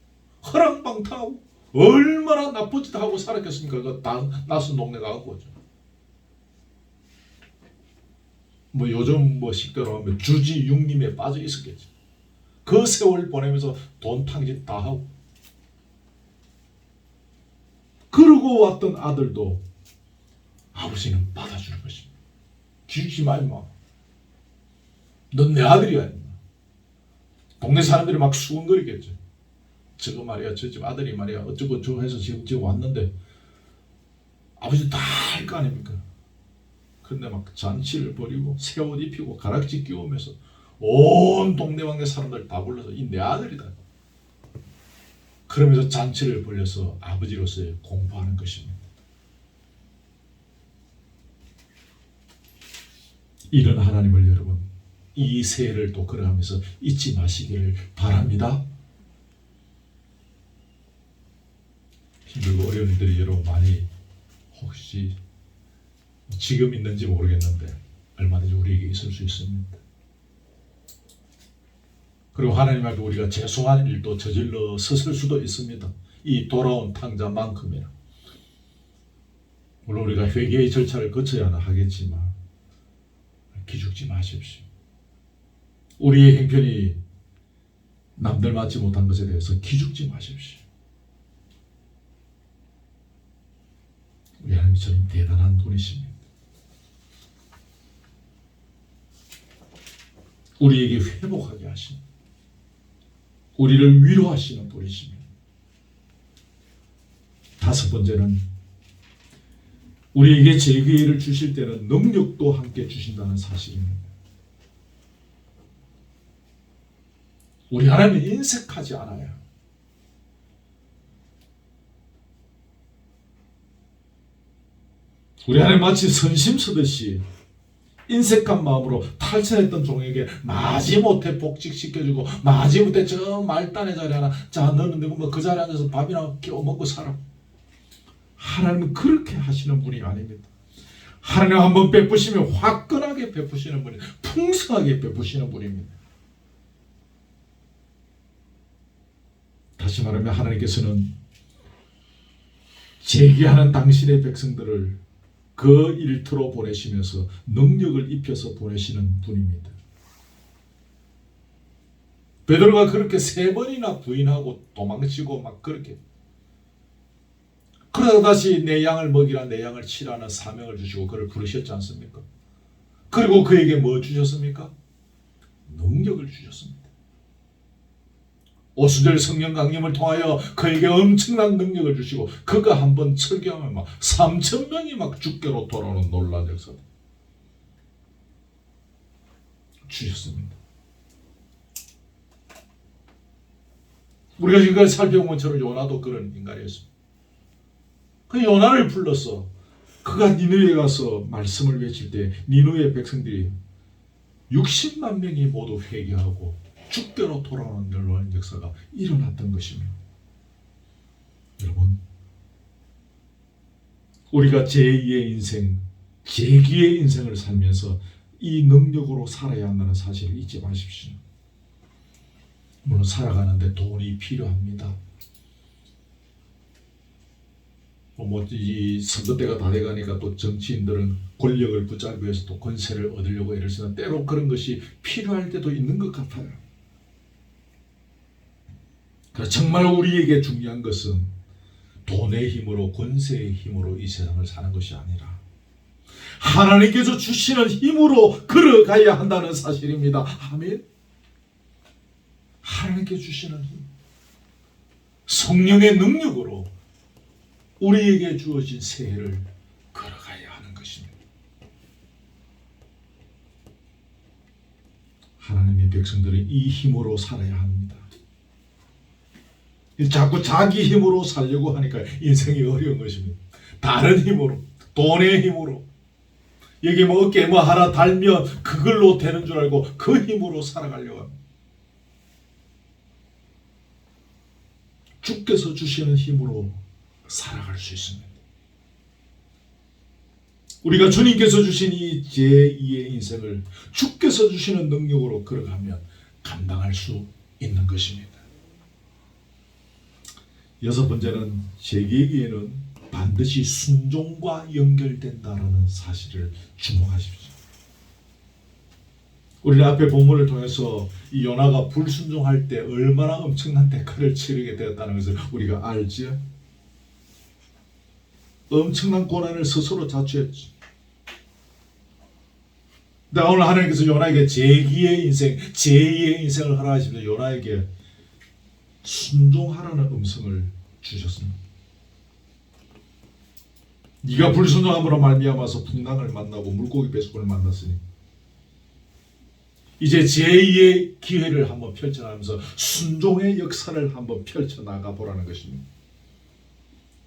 허랑방탕하고 얼마나 나쁜 짓 하고 살았겠습니까? 그 낯선 동네 가고 뭐 요즘 뭐 식대로 하면 주지 육림에 빠져 있었겠죠. 그 세월 보내면서 돈 탕짓 다 하고 그러고 왔던 아들도 아버지는 받아주는 것입니다. 기죽지 마 임마. 넌 내 아들이야. 동네 사람들이 막 수근거리겠죠. 저거 말이야 저 집 아들이 말이야 어쩌고 저쩌고 해서 지금 왔는데 아버지 다 할 거 아닙니까? 근데 막 잔치를 벌이고 새 옷 입히고 가락지 끼우면서 온 동네방네 사람들 다 불러서 이 내 아들이다. 그러면서 잔치를 벌려서 아버지로서의 공부하는 것입니다. 이런 하나님을 여러분 이 새해를 또 걸어가면서 잊지 마시기를 바랍니다. 힘들고 어려운 일들이 여러분 많이 혹시 지금 있는지 모르겠는데 얼마든지 우리에게 있을 수 있습니다. 그리고 하나님 앞에 우리가 죄송한 일도 저질러 섰을 수도 있습니다. 이 돌아온 탕자만큼이나. 물론 우리가 회개의 절차를 거쳐야 하겠지만 기죽지 마십시오. 우리의 행편이 남들 맞지 못한 것에 대해서 기죽지 마십시오. 우리 하나님이 참 대단한 분이십니다. 우리에게 회복하게 하시는, 우리를 위로하시는 분이십니다. 다섯 번째는 우리에게 재기회를 주실 때는 능력도 함께 주신다는 사실입니다. 우리 하나님은 인색하지 않아요. 우리 하나님 마치 선심 쓰듯이 인색한 마음으로 탈선했던 종에게 마지못해 복직시켜주고 마지못해 저 말단의 자리 하나, 자 너는 뭐 그 자리에 앉아서 밥이나 끼워 먹고 살아. 하나님은 그렇게 하시는 분이 아닙니다. 하나님 한번 베푸시면 화끈하게 베푸시는 분이, 풍성하게 베푸시는 분입니다. 다시 말하면 하나님께서는 재기하는 당신의 백성들을 그 일터로 보내시면서 능력을 입혀서 보내시는 분입니다. 베드로가 그렇게 3번이나 부인하고 도망치고 막 그렇게, 그러다 다시 내 양을 먹이라, 내 양을 치라는 사명을 주시고 그를 부르셨지 않습니까? 그리고 그에게 뭐 주셨습니까? 능력을 주셨습니다. 오순절 성령 강림을 통하여 그에게 엄청난 능력을 주시고 그가 한번 설교하면 막 3,000명이 막 주께로 돌아오는 놀라운 역사를 주셨습니다. 우리가 지금까지 살펴본 것처럼 요나도 그런 인간이었습니다. 그 요나를 불러서 그가 니느웨에 가서 말씀을 외칠 때 니느웨 백성들이 60만 명이 모두 회개하고 주께로 돌아오는 놀라운 역사가 일어났던 것입니다. 여러분, 우리가 제2의 인생, 재기의 인생을 살면서 이 능력으로 살아야 한다는 사실을 잊지 마십시오. 물론 살아가는데 돈이 필요합니다. 이 선거 때가 다 돼가니까 또 정치인들은 권력을 붙잡기 위해서 또 권세를 얻으려고 애를 쓰는, 때로 그런 것이 필요할 때도 있는 것 같아요. 그러나 정말 우리에게 중요한 것은 돈의 힘으로, 권세의 힘으로 이 세상을 사는 것이 아니라 하나님께서 주시는 힘으로 걸어가야 한다는 사실입니다. 아멘. 하나님께 주시는 힘, 성령의 능력으로 우리에게 주어진 새해를 걸어가야 하는 것입니다. 하나님의 백성들은 이 힘으로 살아야 합니다. 자꾸 자기 힘으로 살려고 하니까 인생이 어려운 것입니다. 다른 힘으로, 돈의 힘으로, 여기 뭐 어깨에 뭐 하나 달면 그걸로 되는 줄 알고 그 힘으로 살아가려고 합니다. 주께서 주시는 힘으로 살아갈 수 있습니다. 우리가 주님께서 주신 이 제2의 인생을 주께서 주시는 능력으로 걸어가면 감당할 수 있는 것입니다. 여섯 번째는 재계기에는 반드시 순종과 연결된다라는 사실을 주목하십시오. 우리는 앞에 본문을 통해서 이 요나가 불순종할 때 얼마나 엄청난 대가를 치르게 되었다는 것을 우리가 알지요. 엄청난 고난을 스스로 자초했지. 근데 오늘 하나님께서 요나에게 재기의 인생, 제2의 인생을 허락하시면서 요나에게 순종하라는 음성을 주셨습니다. 네가 불순종함으로 말미암아서 풍랑을 만나고 물고기 뱃속을 만났으니 이제 제2의 기회를 한번 펼쳐나가면서 순종의 역사를 한번 펼쳐나가 보라는 것입니다.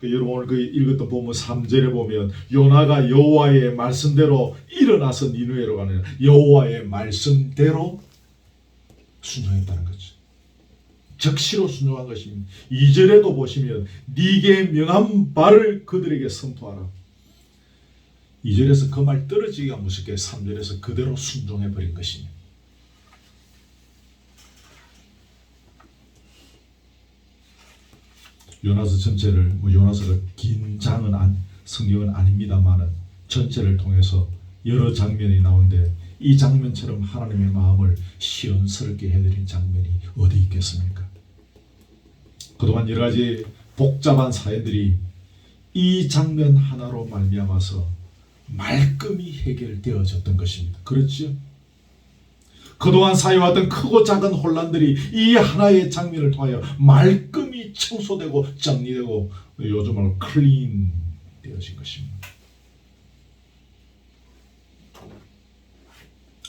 여러분 오늘 그 읽었던 본문 3절에 보면 요나가 여호와의 말씀대로 일어나서 니느웨로 가는 여호와의 말씀대로 순종했다는 거죠. 적시로 순종한 것입니다. 2절에도 보시면 네게 명한 바를 그들에게 선포하라. 2절에서 그 말 떨어지기가 무섭게 3절에서 그대로 순종해버린 것입니다. 요나서 전체를 요나서가 긴 장은 성경은 아닙니다만은 전체를 통해서 여러 장면이 나오는데 이 장면처럼 하나님의 마음을 시원스럽게 해드린 장면이 어디 있겠습니까? 그동안 여러 가지 복잡한 사연들이 이 장면 하나로 말미암아서 말끔히 해결되어졌던 것입니다. 그렇죠? 그동안 사회왔던 크고 작은 혼란들이 이 하나의 장면을 통하여 말끔히 청소되고 정리되고 요즘 말로 클린 되어진 것입니다.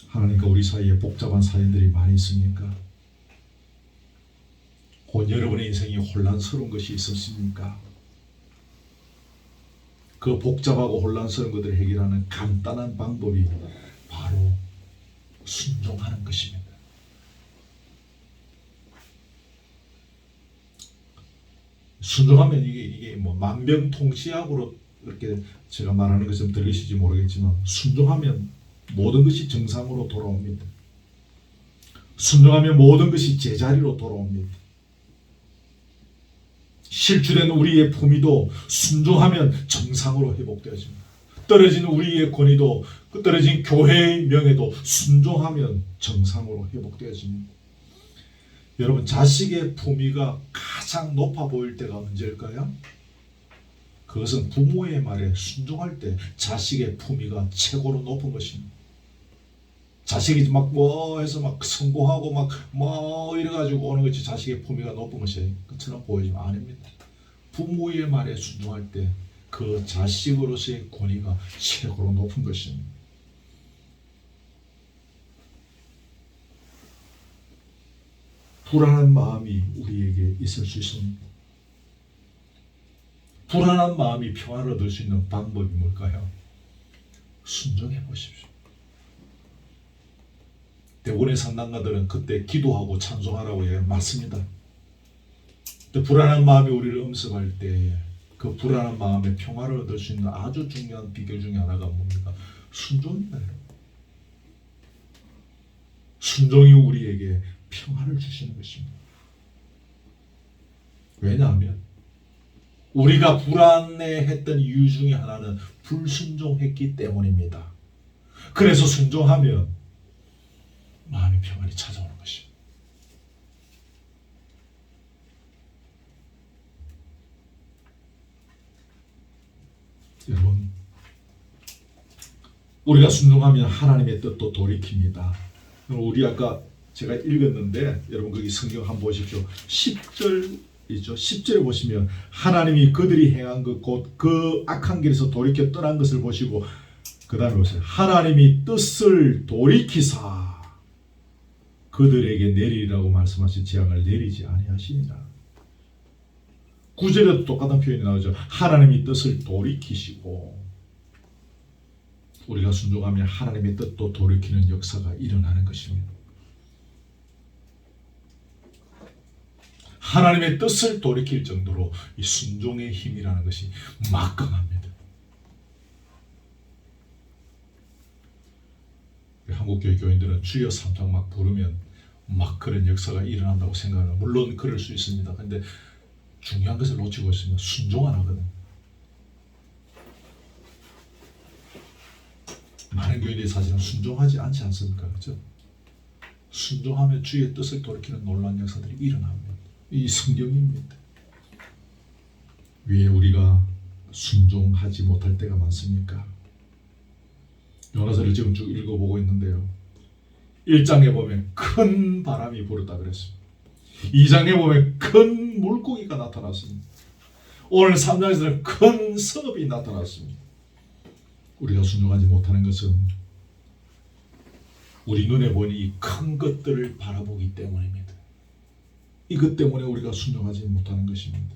하나님과 우리 사이에 복잡한 사연들이 많이 있습니까? 곧 여러분의 인생이 혼란스러운 것이 있었습니까? 그 복잡하고 혼란스러운 것들을 해결하는 간단한 방법이 바로 순종하는 것입니다. 순종하면 이게 뭐 만병통치약으로 이렇게 제가 말하는 것좀 들리실지 모르겠지만 순종하면 모든 것이 정상으로 돌아옵니다. 순종하면 모든 것이 제자리로 돌아옵니다. 실추된 우리의 품위도 순종하면 정상으로 회복되어집니다. 떨어진 우리의 권위도 떨어진 교회의 명예도 순종하면 정상으로 회복되어집니다. 여러분 자식의 품위가 가장 높아 보일 때가 언제일까요? 그것은 부모의 말에 순종할 때 자식의 품위가 최고로 높은 것입니다. 자식이 막 뭐 해서 막 성공하고 막 뭐 이래가지고 오는 것이 자식의 품위가 높은 것이 그처럼 보이지만 아닙니다. 부모의 말에 순종할 때 그 자식으로서의 권위가 최고로 높은 것입니다. 불안한 마음이 우리에게 있을 수 있습니다. 불안한 마음이 평안을 얻을 수 있는 방법이 뭘까요? 순종해 보십시오. 대부분의 선당가들은 그때 기도하고 찬송하라고 해요. 맞습니다. 불안한 마음이 우리를 엄습할 때 그 불안한 마음에 평화를 얻을 수 있는 아주 중요한 비결 중에 하나가 뭡니까? 순종입니다. 순종이 우리에게 평화를 주시는 것입니다. 왜냐하면 우리가 불안해했던 이유 중에 하나는 불순종했기 때문입니다. 그래서 순종하면 마음의 평안이 찾아오는 것입니다. 여러분, 우리가 순종하면 하나님의 뜻도 돌이킵니다. 우리 아까 제가 읽었는데 여러분 거기 성경 한번 보십시오. 10절 있죠. 10절에 보시면 하나님이 그들이 행한 것 곧 그 악한 길에서 돌이켜 떠난 것을 보시고 그 다음에 보세요. 하나님이 뜻을 돌이키사 그들에게 내리라고 말씀하신 재앙을 내리지 아니하시니라. 9절에도 똑같은 표현이 나오죠. 하나님이 뜻을 돌이키시고 우리가 순종하면 하나님의 뜻도 돌이키는 역사가 일어나는 것입니다. 하나님의 뜻을 돌이킬 정도로 이 순종의 힘이라는 것이 막강합니다. 한국교회 교인들은 주여 삼창 막 부르면 막 그런 역사가 일어난다고 생각해요. 물론 그럴 수 있습니다. 근데 중요한 것을 놓치고 있으면 순종 안 하거든. 많은 교인들이 사실은 순종하지 않지 않습니까? 그렇죠? 순종하면 주의 뜻을 돌이키는 놀라운 역사들이 일어납니다. 이 성경입니다. 왜 우리가 순종하지 못할 때가 많습니까? 요나서를 지금 쭉 읽어보고 있는데요. 1장에 보면 큰 바람이 불었다 그랬습니다. 2장에 보면 큰 물고기가 나타났습니다. 오늘 3장에서는 큰 성읍이 나타났습니다. 우리가 순종하지 못하는 것은 우리 눈에 보니 이 큰 것들을 바라보기 때문입니다. 이것 때문에 우리가 순종하지 못하는 것입니다.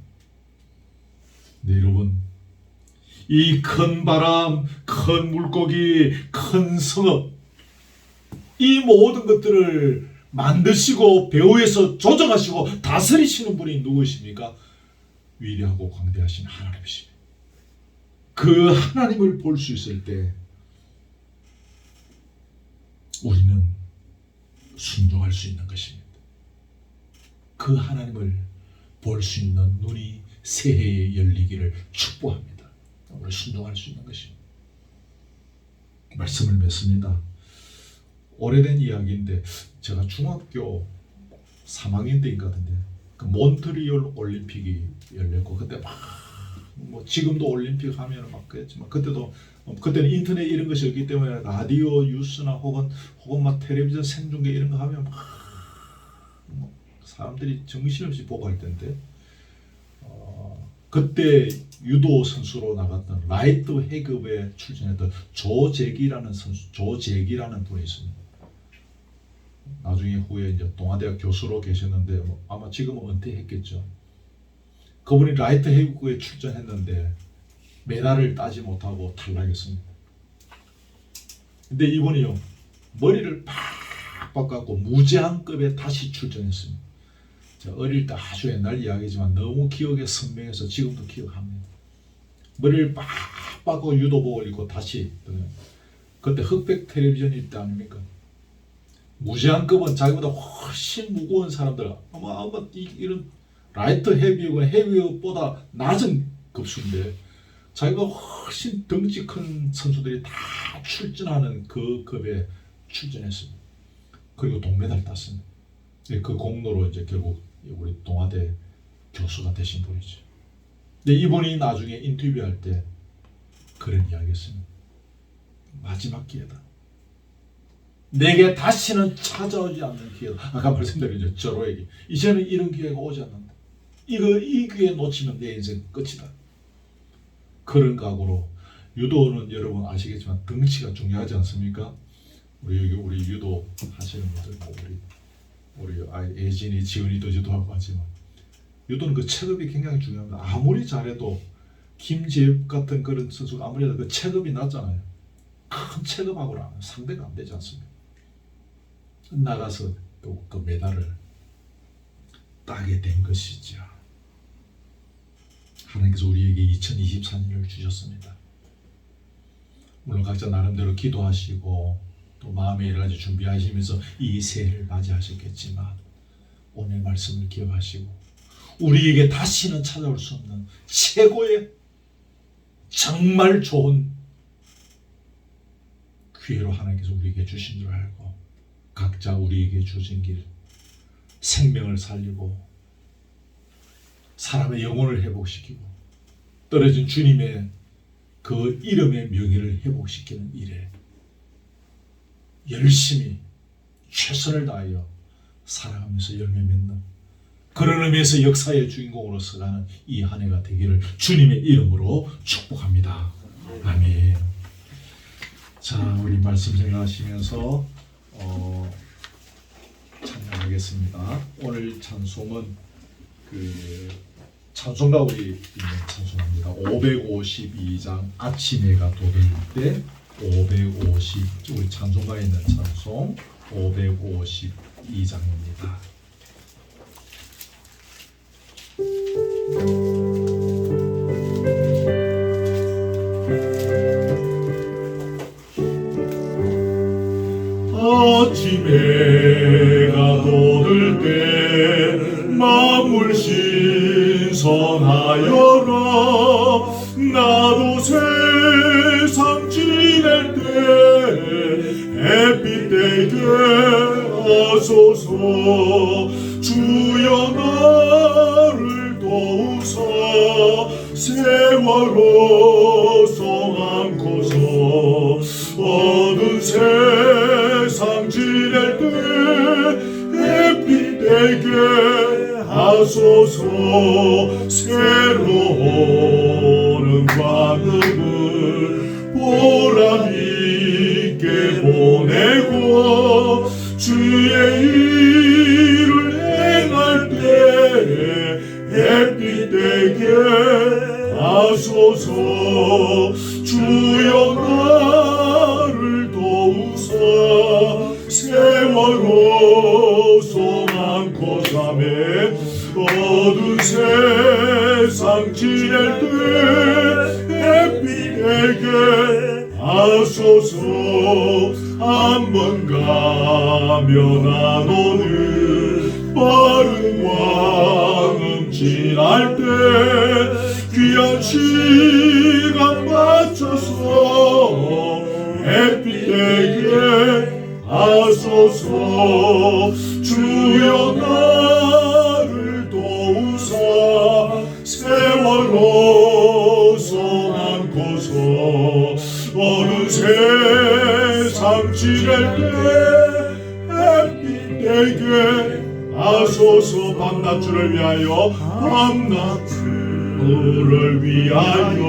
네, 여러분, 이 큰 바람, 큰 물고기, 큰 성읍, 이 모든 것들을 만드시고 배후에서 조정하시고 다스리시는 분이 누구십니까? 위대하고 광대하신 하나님이십니다. 그 하나님을 볼 수 있을 때 우리는 순종할 수 있는 것입니다. 그 하나님을 볼 수 있는 눈이 새해에 열리기를 축복합니다. 우리 순종할 수 있는 것입니다. 말씀을 맺습니다. 오래된 이야기인데 제가 중학교 3학년 때인 것 같은데 그 몬트리올 올림픽이 열렸고 그때 뭐 지금도 올림픽 하면 막 그랬지만 그때는 인터넷 이런 것이 없기 때문에 라디오 뉴스나 혹은 막 텔레비전 생중계 이런 거 하면 막 사람들이 정신없이 보고 할 텐데 그때 유도 선수로 나갔던 라이트 헤급에 출전했던 조재기라는 분이 있습니다. 나중에 후에 이제 동아대학 교수로 계셨는데 아마 지금은 은퇴했겠죠. 그분이 라이트 헤급에 출전했는데 메달을 따지 못하고 탈락했습니다. 근데 이분이요 머리를 팍 바꿔갖고 무제한급에 다시 출전했습니다. 어릴 때 아주 옛날 이야기지만 너무 기억에 선명해서 지금도 기억합니다. 머리를 빡 바꿔 유도복을 입고 다시 그때 흑백 텔레비전이 있다 아닙니까? 무제한급은 자기보다 훨씬 무거운 사람들 아마 이런 라이트 헤비급보다 낮은 급수인데 자기가 훨씬 덩치 큰 선수들이 다 출전하는 그 급에 출전했습니다. 그리고 동메달 땄습니다. 그 공로로 이제 결국 우리 동아대 교수가 되신 분이죠. 근데 이분이 나중에 인터뷰할 때 그런 이야기했습니다. 마지막 기회다. 내게 다시는 찾아오지 않는 기회다. 아까 말씀드린 저로에게 이제는 이런 기회가 오지 않는다. 이 기회 놓치면 내 인생 끝이다. 그런 각오로 유도는 여러분 아시겠지만 덩치가 중요하지 않습니까? 우리 유도 하시는 분들 우리 예진이 지은이도 유도하고 하지만 유도는 그 체급이 굉장히 중요합니다. 아무리 잘해도 김재엽 같은 그런 선수가 아무리 해도 그 체급이 낮잖아요. 큰 체급하고는 상대가 안 되지 않습니까? 나가서 또 그 메달을 따게 된 것이죠. 하나님께서 우리에게 2024년을 주셨습니다. 물론 각자 나름대로 기도하시고 또 마음에 여러 가지 준비하시면서 이 새해를 맞이하셨겠지만 오늘 말씀을 기억하시고 우리에게 다시는 찾아올 수 없는 최고의 정말 좋은 기회로 하나님께서 우리에게 주신 줄 알고 각자 우리에게 주신 길 생명을 살리고 사람의 영혼을 회복시키고 떨어진 주님의 그 이름의 명예를 회복시키는 일에 열심히 최선을 다하여 살아가면서 열매 맺는 그런 의미에서 역사의 주인공으로서 가는 이 한 해가 되기를 주님의 이름으로 축복합니다. 아멘. 자, 우리 말씀 생각하시면서 찬양하겠습니다. 오늘 찬송은 찬송가 우리 있는 찬송합니다. 552장 아침해가 돋을 때 550 우리 찬송가에 있는 찬송 552장입니다. 아침해가 돋을 때 만물 신선하여라 나도 세상 지낼 때 햇빛 되게 하소서 주여 나를 도우사 세월호 안고서 어두운 세상 지낼 때 햇빛 되게 하소서 새로운 되게 하소서. 주여 나를 도우사 세월호 소망고 삼에 어두운 세상 지낼 때 햇빛에게 하소서. 한번 가면 안 오는 빠른 왕음 지날 때 귀한 시간 맞춰서 햇빛에게 하소서. 주여 나를 도우사 세월호 소망고서 어두운 세상 지낼 때 햇빛에게 하소서. 밤낮주를 위하여 밤낮주를 위하여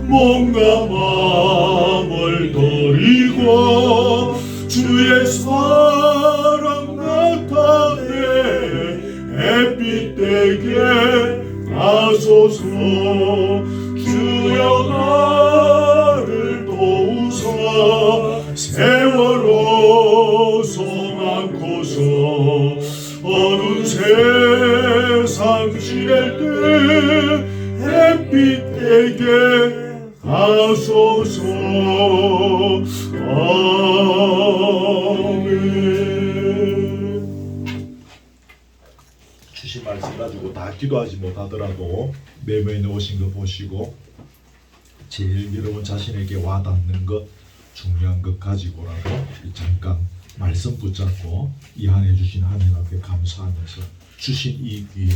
몸과 마음을 드리고 주의 사랑 나타내 햇빛 되게 하소서. 주여 나를 도우사 세월호 소망고서 어두운 세상 지낼 때 햇빛 되게 하소서. 아멘. 주신 말씀 가지고 다 기도하지 못하더라도 매매에 오신 거 보시고 제일 여러분 자신에게 와닿는 것, 중요한 것 가지고라도 잠깐 말씀 붙잡고 이 한 해 주신 하나님 앞에 감사하면서 주신 이 기회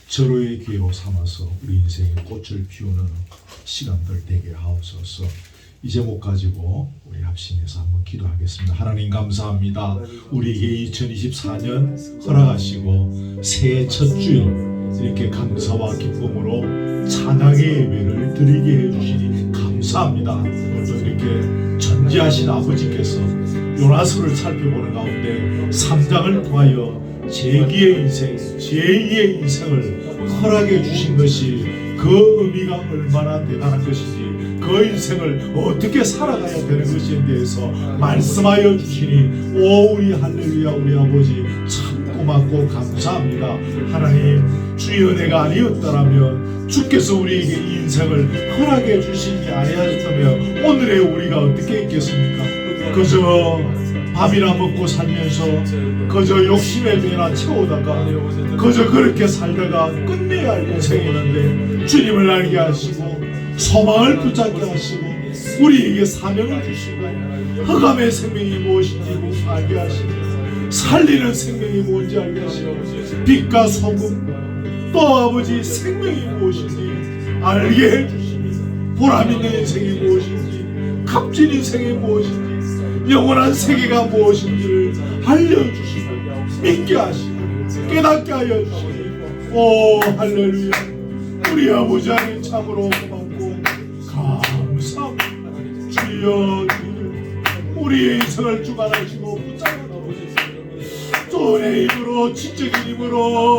절호의 기회로 삼아서 우리 인생의 꽃을 피우는 시간들 되게 하옵소서. 이 제목 가지고 우리 합심해서 한번 기도하겠습니다. 하나님 감사합니다. 우리에게 2024년 허락하시고 새해 첫 주일 이렇게 감사와 기쁨으로 찬양의 예배를 드리게 해주시니 감사합니다. 오늘도 이렇게 전지하신 아버지께서 요나서를 살펴보는 가운데 3장을 통하여 제2의 인생, 제2의 인생을 허락해 주신 것이 그 의미가 얼마나 대단한 것인지, 그 인생을 어떻게 살아가야 되는 것에 대해서 말씀하여 주시니 오 우리 할렐루야 우리 아버지 참 고맙고 감사합니다. 하나님 주의 은혜가 아니었더라면 주께서 우리에게 이 인생을 허락해 주시지 아니하셨다면 오늘의 우리가 어떻게 있겠습니까? 그저 밥이나 먹고 살면서 그저 욕심의 배나 채우다가 그저 그렇게 살다가 끝내야 할 인생이었는데 주님을 알게 하시고 소망을 붙잡게 하시고 우리에게 사명을 주시고 흑암의 생명이 무엇인지 알게 하시고 살리는 생명이 뭔지 알게 하시고 빛과 소금 또 아버지 생명이 무엇인지 알게 해주시니 보람 있는 인생이 무엇인지 값진 인생이 무엇인지 영원한 세계가 무엇인지를 알려주시고 믿게 하시고 깨닫게 하여 주시니 오 할렐루야 우리 아버지 하나님 참으로 고맙고 감사합니다. 주여 우리의 인생을 주관하시고 붙잡아 돈의 힘으로 지적인 힘으로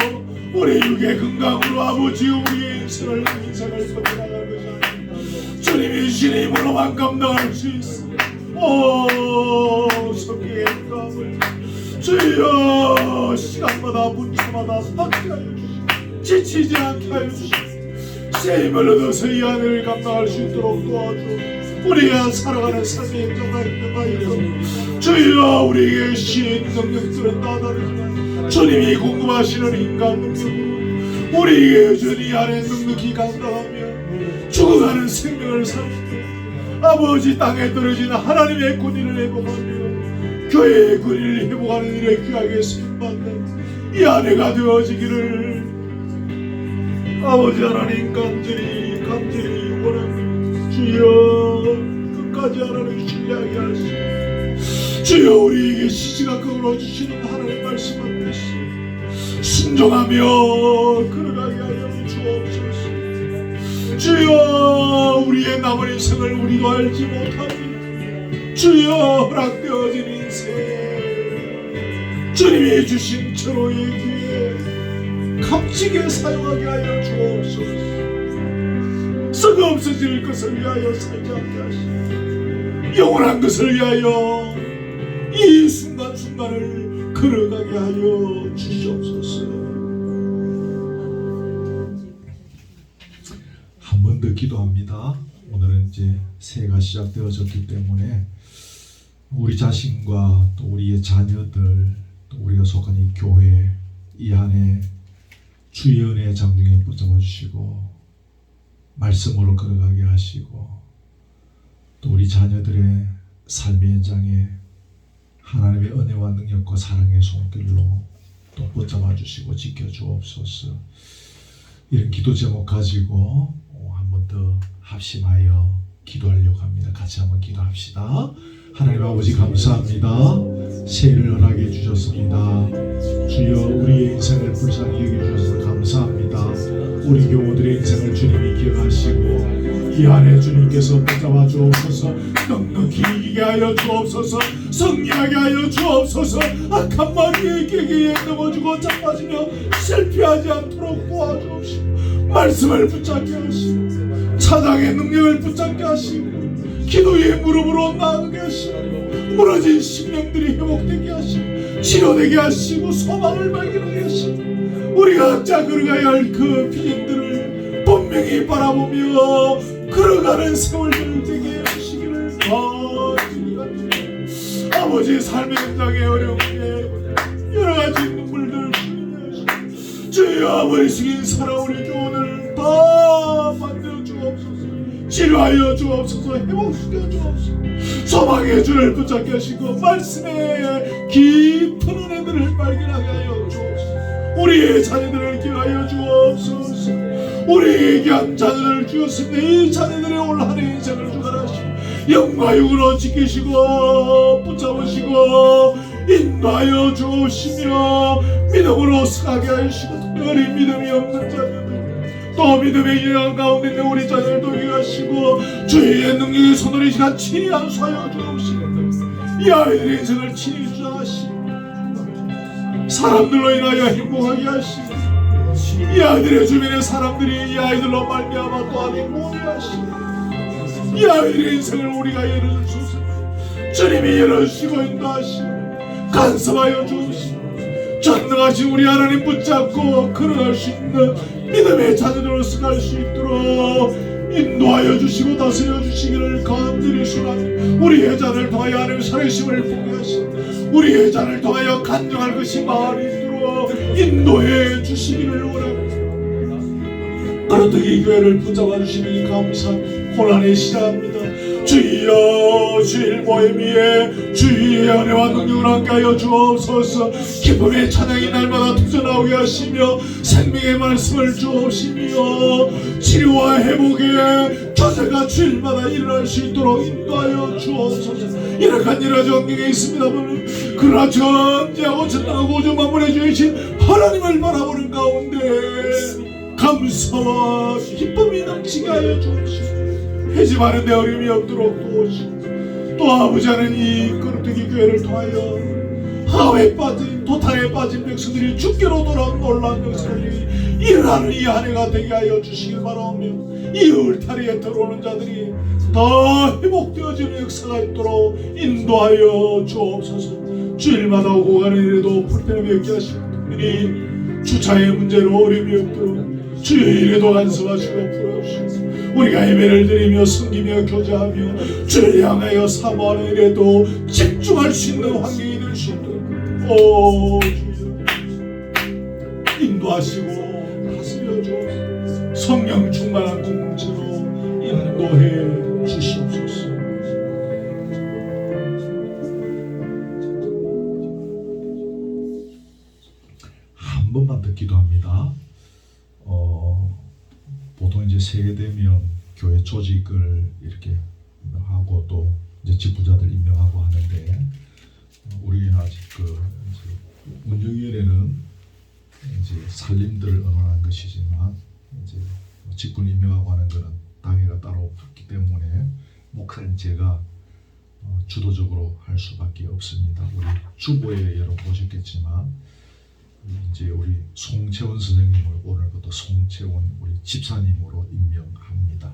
우리 육의 건강으로 아버지 우리의 인생을 건져나갈 것이 아닙니다. 주님이 주신 힘으로만 감당할 수 있습니다. 오 성경의 감을 주여 시간마다 분차마다 받게 하여 주시고 지치지 않게 하여 주시고 새 힘을 얻어서 이 하늘을 감당할 수 있도록 도와주옵소서. 우리가 살아가는 삶의 정말 있는 주여 우리에게 신 능력들은 다다르지만 주님이 궁금하시는 인간 능력으로 우리에게 여전히 안에 능력이 감당하며 죽어가는 생명을 살리고 아버지 땅에 떨어진 하나님의 군인을 회복하며 교회의 군인을 회복하는 일에 귀하게 쓰임받는 이 아내가 되어지기를 아버지 하나님 간절히 원합니다. 주여 끝까지 하나님 신뢰하게 하시고 주여 우리에게 시시각각으로 주시는 하나님 말씀 앞에서 순종하며 걸어가게 하여 주옵소서. 주여 우리의 남은 인생을 우리도 알지 못합니다. 주여 허락되어진 인생 주님이 주신 절호의 기회 값지게 사용하게 하여 주옵소서. 썩어 없어질 것을 위하여 살게 하게 하시고 영원한 것을 위하여 이 순간순간을 걸어가게 하여 주시옵소서. 한 번 더 기도합니다. 오늘은 이제 새해가 시작되어졌기 때문에 우리 자신과 또 우리의 자녀들 또 우리가 속한 이 교회 이 안에 주의 은혜의 장중에 붙잡아 주시고 말씀으로 걸어가게 하시고 또 우리 자녀들의 삶의 현장에 하나님의 은혜와 능력과 사랑의 손길로 또 붙잡아 주시고 지켜 주옵소서. 이런 기도 제목 가지고 한 번 더 합심하여 기도하려고 합니다. 같이 한번 기도합시다. 하나님 아버지 감사합니다. 새해를 허락해 주셨습니다. 주여 우리의 인생을 불쌍히 여겨주셔서 감사합니다. 우리 교우들의 인생을 주님이 기억하시고 이 안에 주님께서 붙잡아 주옵소서. 넉넉히 이기게 하여 주옵소서. 승리하게 하여 주옵소서. 악한 마귀의 계기에 넘어지고 자빠지며 실패하지 않도록 도와주옵시고 말씀을 붙잡게 하시고 찬양의 능력을 붙잡게 하시고 기도의 무릎으로 나아가게 하시고 무너진 심령들이 회복되게 하시고 치료되게 하시고 소망을 발견하게 하시고 우리가 각자 걸어가야 할 그 비전들을 분명히 바라보며 걸어가는 세월들을 되게 하시기를 바랍니다. 아버지의 삶의 현장의 어려움에 여러가지 눈물들 주님이 주여 아버지 숙인 살아오리 교훈을 다 만들어 주옵소서. 치료하여 주옵소서. 회복시켜 주옵소서. 소망의 줄을 붙잡게 하시고 말씀의 깊은 은혜들을 발견하게 하여 주옵소서. 우리의 자녀들을 기하여 주옵소서. 우리에게 한 자녀를 주었으니 이 자녀들의 올 한해 인생을 주관하시고 영과 육으로 지키시고 붙잡으시고 인도하여 주시며 믿음으로 서가게 하시고 특별히 믿음이 없는 자녀들 또 믿음의 영향 가운데 있는 우리 자녀들도 위하시고 주의 능력의 손으로 이 시간 친히 안수하여 주옵시고 이 아이들의 인생을 친히 주장하시고 사람들로 인하여 행복하게 하시고 이 아이들의 주변의 사람들이 이 아이들로 말미암아 또한 행복하게 하시고 이 아이들의 인생을 우리가 열어줄 수 있습니다. 주님이 열어주시고 인도하시고 간섭하여 주시고 전능하신 우리 하나님 붙잡고 걸어갈 수 있는 믿음의 자녀들로서 갈 수 있도록 인도하여 주시고 다스려 주시기를 간절히 소원합니다. 우리의 자를 통하여 하나님 살아계심을 보게 하시고 우리의 자를 통하여 간증할 것이 많이 있도록 인도해 주시기를 원합니다. 그렇듯 교회를 붙잡아 주시니 감사합니다. 혼란의 시작합니다. 주여 주일 모임 위에 주의 은혜와 능력을 함께하여 주옵소서. 기쁨의 찬양이 날마다 터져나오게 하시며 생명의 말씀을 주옵시며 치료와 회복의 교제가 주일마다 일어날 수 있도록 인도하여 주옵소서. 이렇게 여러 환경에 있습니다만 그러나 전지하고 전능하고 우주 만물에 주신 하나님을 바라보는 가운데 감사와 기쁨이 넘치게 하여 주옵시고 회심하는 데 어려움이 없도록 도우시고 또 아버지 하나님 이 거룩되게 교회를 통하여 하회에 빠진 도탄에 빠진 백성들이 주께로 돌아온 놀라운 역사를 일어나는 이 한 해가 되게 하여 주시길 바라며 이 울타리에 들어오는 자들이 다 회복되어지는 역사가 있도록 인도하여 주옵소서. 주일마다 오고 가는 일에도 불편함이 없게 하시고 특별히 주차의 문제로 어려움이 없도록 주의 일에도 간섭하시고 풀어주시고 우리가 예배를 드리며 섬기며 교제하며 주를 향하여 사모하는 일에도 집중할 수 있는 환경이 될 수 있도록 오 주여 인도하시고 다스려 주옵소서. 성령 충만한 공동체로 인도해 주시옵소서. 한 번만 더 기도합니다. 보통 이제 새해 되면 교회 조직을 이렇게 임명하고 또 이제 지부자들 임명하고 하는데 우리는 아직 그 운영위원회는 이제 살림들을 언론한 것이지만 이제 직분 임명하고 하는 것은 당회가 따로 없기 때문에 목사님 제가 주도적으로 할 수밖에 없습니다. 우리 주보에 여러분 보셨겠지만 이제 우리 송채원 선생님을 오늘부터 송채원 우리 집사님으로 임명합니다.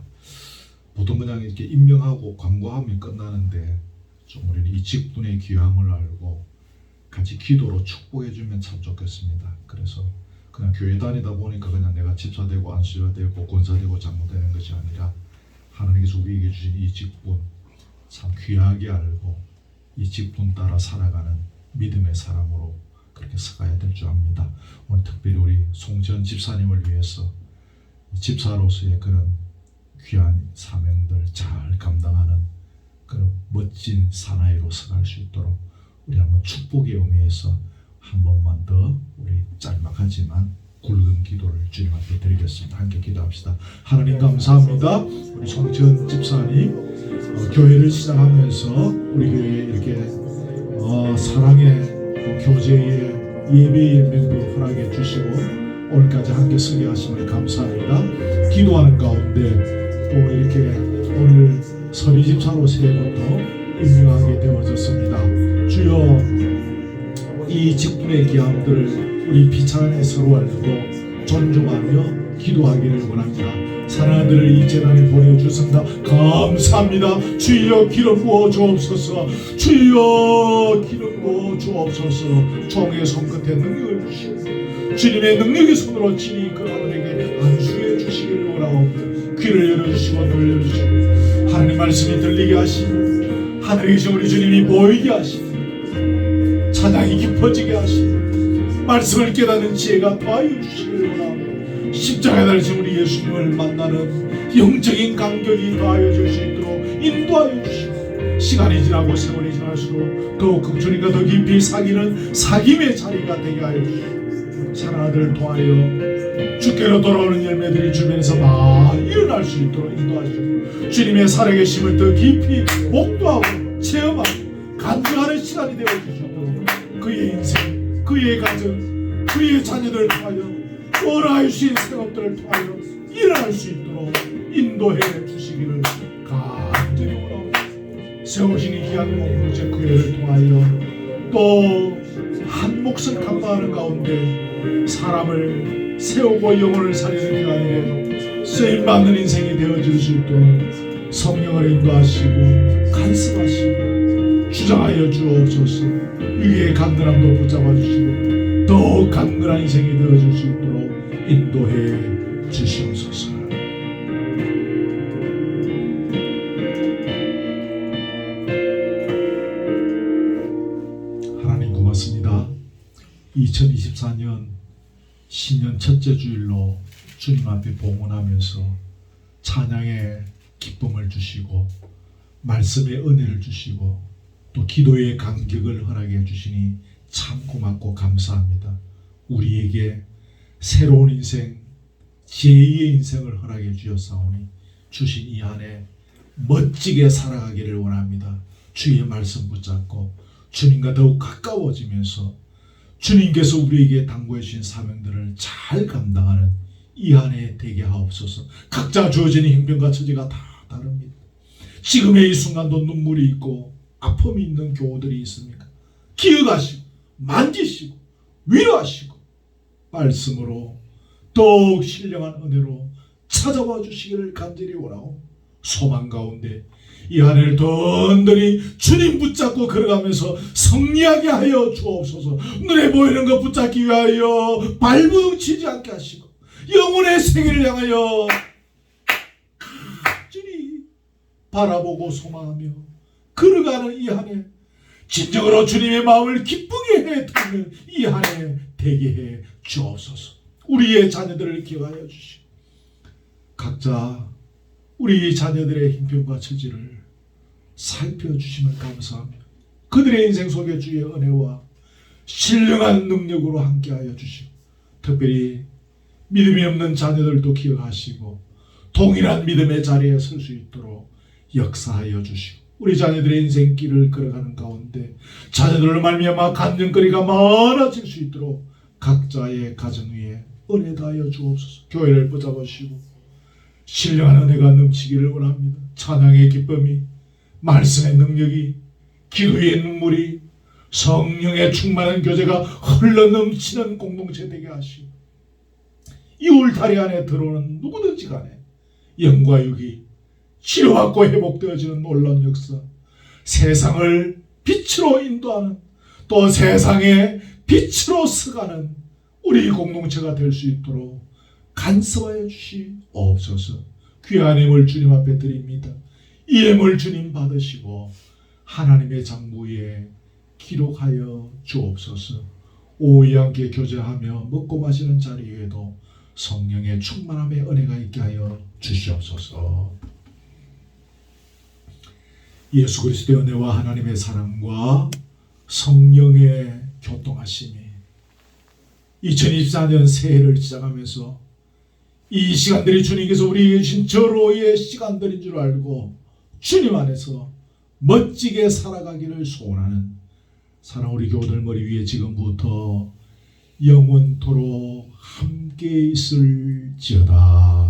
보통 그냥 이렇게 임명하고 광고하면 끝나는데 좀 우리는 이 직분의 귀함을 알고 같이 기도로 축복해주면 참 좋겠습니다. 그래서 그냥 교회 다니다 보니까 그냥 내가 집사 되고 안수가 되고 권사 되고 장로 되는 것이 아니라 하나님께서 우리에게 주신 이 직분 참 귀하게 알고 이 직분 따라 살아가는 믿음의 사람으로 그렇게 서가야 될 줄 압니다. 오늘 특별히 우리 송지연 집사님을 위해서 집사로서의 그런 귀한 사명들 잘 감당하는 그런 멋진 사나이로 서갈 수 있도록 우리 한번 축복의 의미에서 한 번만 더 우리 짤막하지만 굵은 기도를 주님 앞에 드리겠습니다. 함께 기도합시다. 하나님 감사합니다. 우리 송지연 집사님 교회를 시작하면서 우리 교회에 이렇게 사랑의 교제의 예배의 일명도 허락해 주시고 오늘까지 함께 서게 하심을 감사합니다. 기도하는 가운데 또 이렇게 오늘 서리 집사로 새해부터 임명하게 되어졌습니다. 주여 이 직분의 기함들을 우리 비찬의 서로 알고 존중하며 기도하기를 원합니다. 사랑하는 아들을 이 재단에 보내주셨습니다. 감사합니다. 주여 기름 부어 주옵소서. 주여 기름 부어 주옵소서. 종의 손끝에 능력을 주시고 주님의 능력의 손으로 친히 그 아들에게 안수해 주시기를 원하옵니다. 귀를 열어주시고 눈을 열어주시고 하나님 말씀이 들리게 하시고 하늘에 계신 우리 주님이 보이게 하시고 찬양이 깊어지게 하시고 말씀을 깨닫는 지혜가 더하여 주시기를 원하옵니다. 십자가에 달리신 우리 예수님을 만나는 영적인 감격이 더하여 줄 수 있도록 인도하여 주시고 시간이 지나고 세월이 지날수록 더욱 극주님과 더 깊이 사귀는 사귐의 자리가 되게 하여 주시고 사랑하는 아들을 통하여 주께로 돌아오는 열매들이 주변에서 많이 일어날 수 있도록 인도하시고 주님의 살아계심을 더 깊이 목도하고 체험하고 간증하는 시간이 되어 주시고 그의 인생, 그의 가정, 그의 자녀들을 통하여 원하여 주신 생업들을 통하여 일어날 수 있도록 인도해 주시기를 간절히 원합니다. 세우신 이 귀한 공동체 교회를 통하여 또 한 몫을 감당하는 가운데 사람을 세우고 영혼을 살리는 기관에 쓰임받는 인생이 되어질 수 있도록 성령을 인도하시고 간섭하시고 주장하여 주옵소서. 위의 강건함도 붙잡아 주시고 더욱 강건한 인생이 되어질 수 있도록 인도해 주시옵소서. 하나님 고맙습니다. 2024년 신년 첫째 주일로 주님 앞에 봉헌하면서 찬양의 기쁨을 주시고 말씀의 은혜를 주시고 또 기도의 간격을 허락해 주시니 참 고맙고 감사합니다. 우리에게 새로운 인생, 제2의 인생을 허락해 주셨사오니 주신 이 안에 멋지게 살아가기를 원합니다. 주의 말씀 붙잡고 주님과 더욱 가까워지면서 주님께서 우리에게 당부해 주신 사명들을 잘 감당하는 이 안에 되게 하옵소서. 각자 주어지는 형편과 처지가 다 다릅니다. 지금의 이 순간도 눈물이 있고 아픔이 있는 교우들이 있습니까? 기억하시고 만지시고 위로하시고 말씀으로 더욱 신령한 은혜로 찾아와 주시기를 간절히 원하고 소망 가운데 이 한 해를 든든히 주님 붙잡고 걸어가면서 승리하게 하여 주옵소서. 눈에 보이는 것 붙잡기 위하여 발부둥치지 않게 하시고 영혼의 세계를 향하여 간절히 바라보고 소망하며 걸어가는 이 한 해 진정으로 주님의 마음을 기쁘게 해 드리는 이 한 해 되게 해 주옵소서. 우리의 자녀들을 기억하여 주시고 각자 우리 자녀들의 형편과 처지를 살펴주심을 감사합니다. 그들의 인생 속에 주의 은혜와 신령한 능력으로 함께하여 주시고 특별히 믿음이 없는 자녀들도 기억하시고 동일한 믿음의 자리에 설 수 있도록 역사하여 주시고 우리 자녀들의 인생길을 걸어가는 가운데 자녀들로 말미암아 간증거리가 많아질 수 있도록 각자의 가정 위에 은혜 다하여 주옵소서. 교회를 붙잡으시고 신령한 은혜가 넘치기를 원합니다. 찬양의 기쁨이 말씀의 능력이 기도의 눈물이 성령의 충만한 교제가 흘러넘치는 공동체 되게 하시고 이 울타리 안에 들어오는 누구든지 간에 영과 육이 치료받고 회복되어지는 놀라운 역사, 세상을 빛으로 인도하는 또 세상의 빛으로 서가는 우리 공동체가 될 수 있도록 간섭하여 주시옵소서. 귀한 힘을 주님 앞에 드립니다. 이 힘을 주님 받으시고 하나님의 장부에 기록하여 주옵소서. 오이 함께 교제하며 먹고 마시는 자리에도 성령의 충만함의 은혜가 있게 하여 주시옵소서. 예수 그리스도의 은혜와 하나님의 사랑과 성령의 교통하심이 2024년 새해를 시작하면서 이 시간들이 주님께서 우리에게 주신 절호의 시간들인 줄 알고 주님 안에서 멋지게 살아가기를 소원하는 사랑 우리 교우들 머리 위에 지금부터 영원토록 함께 있을지어다.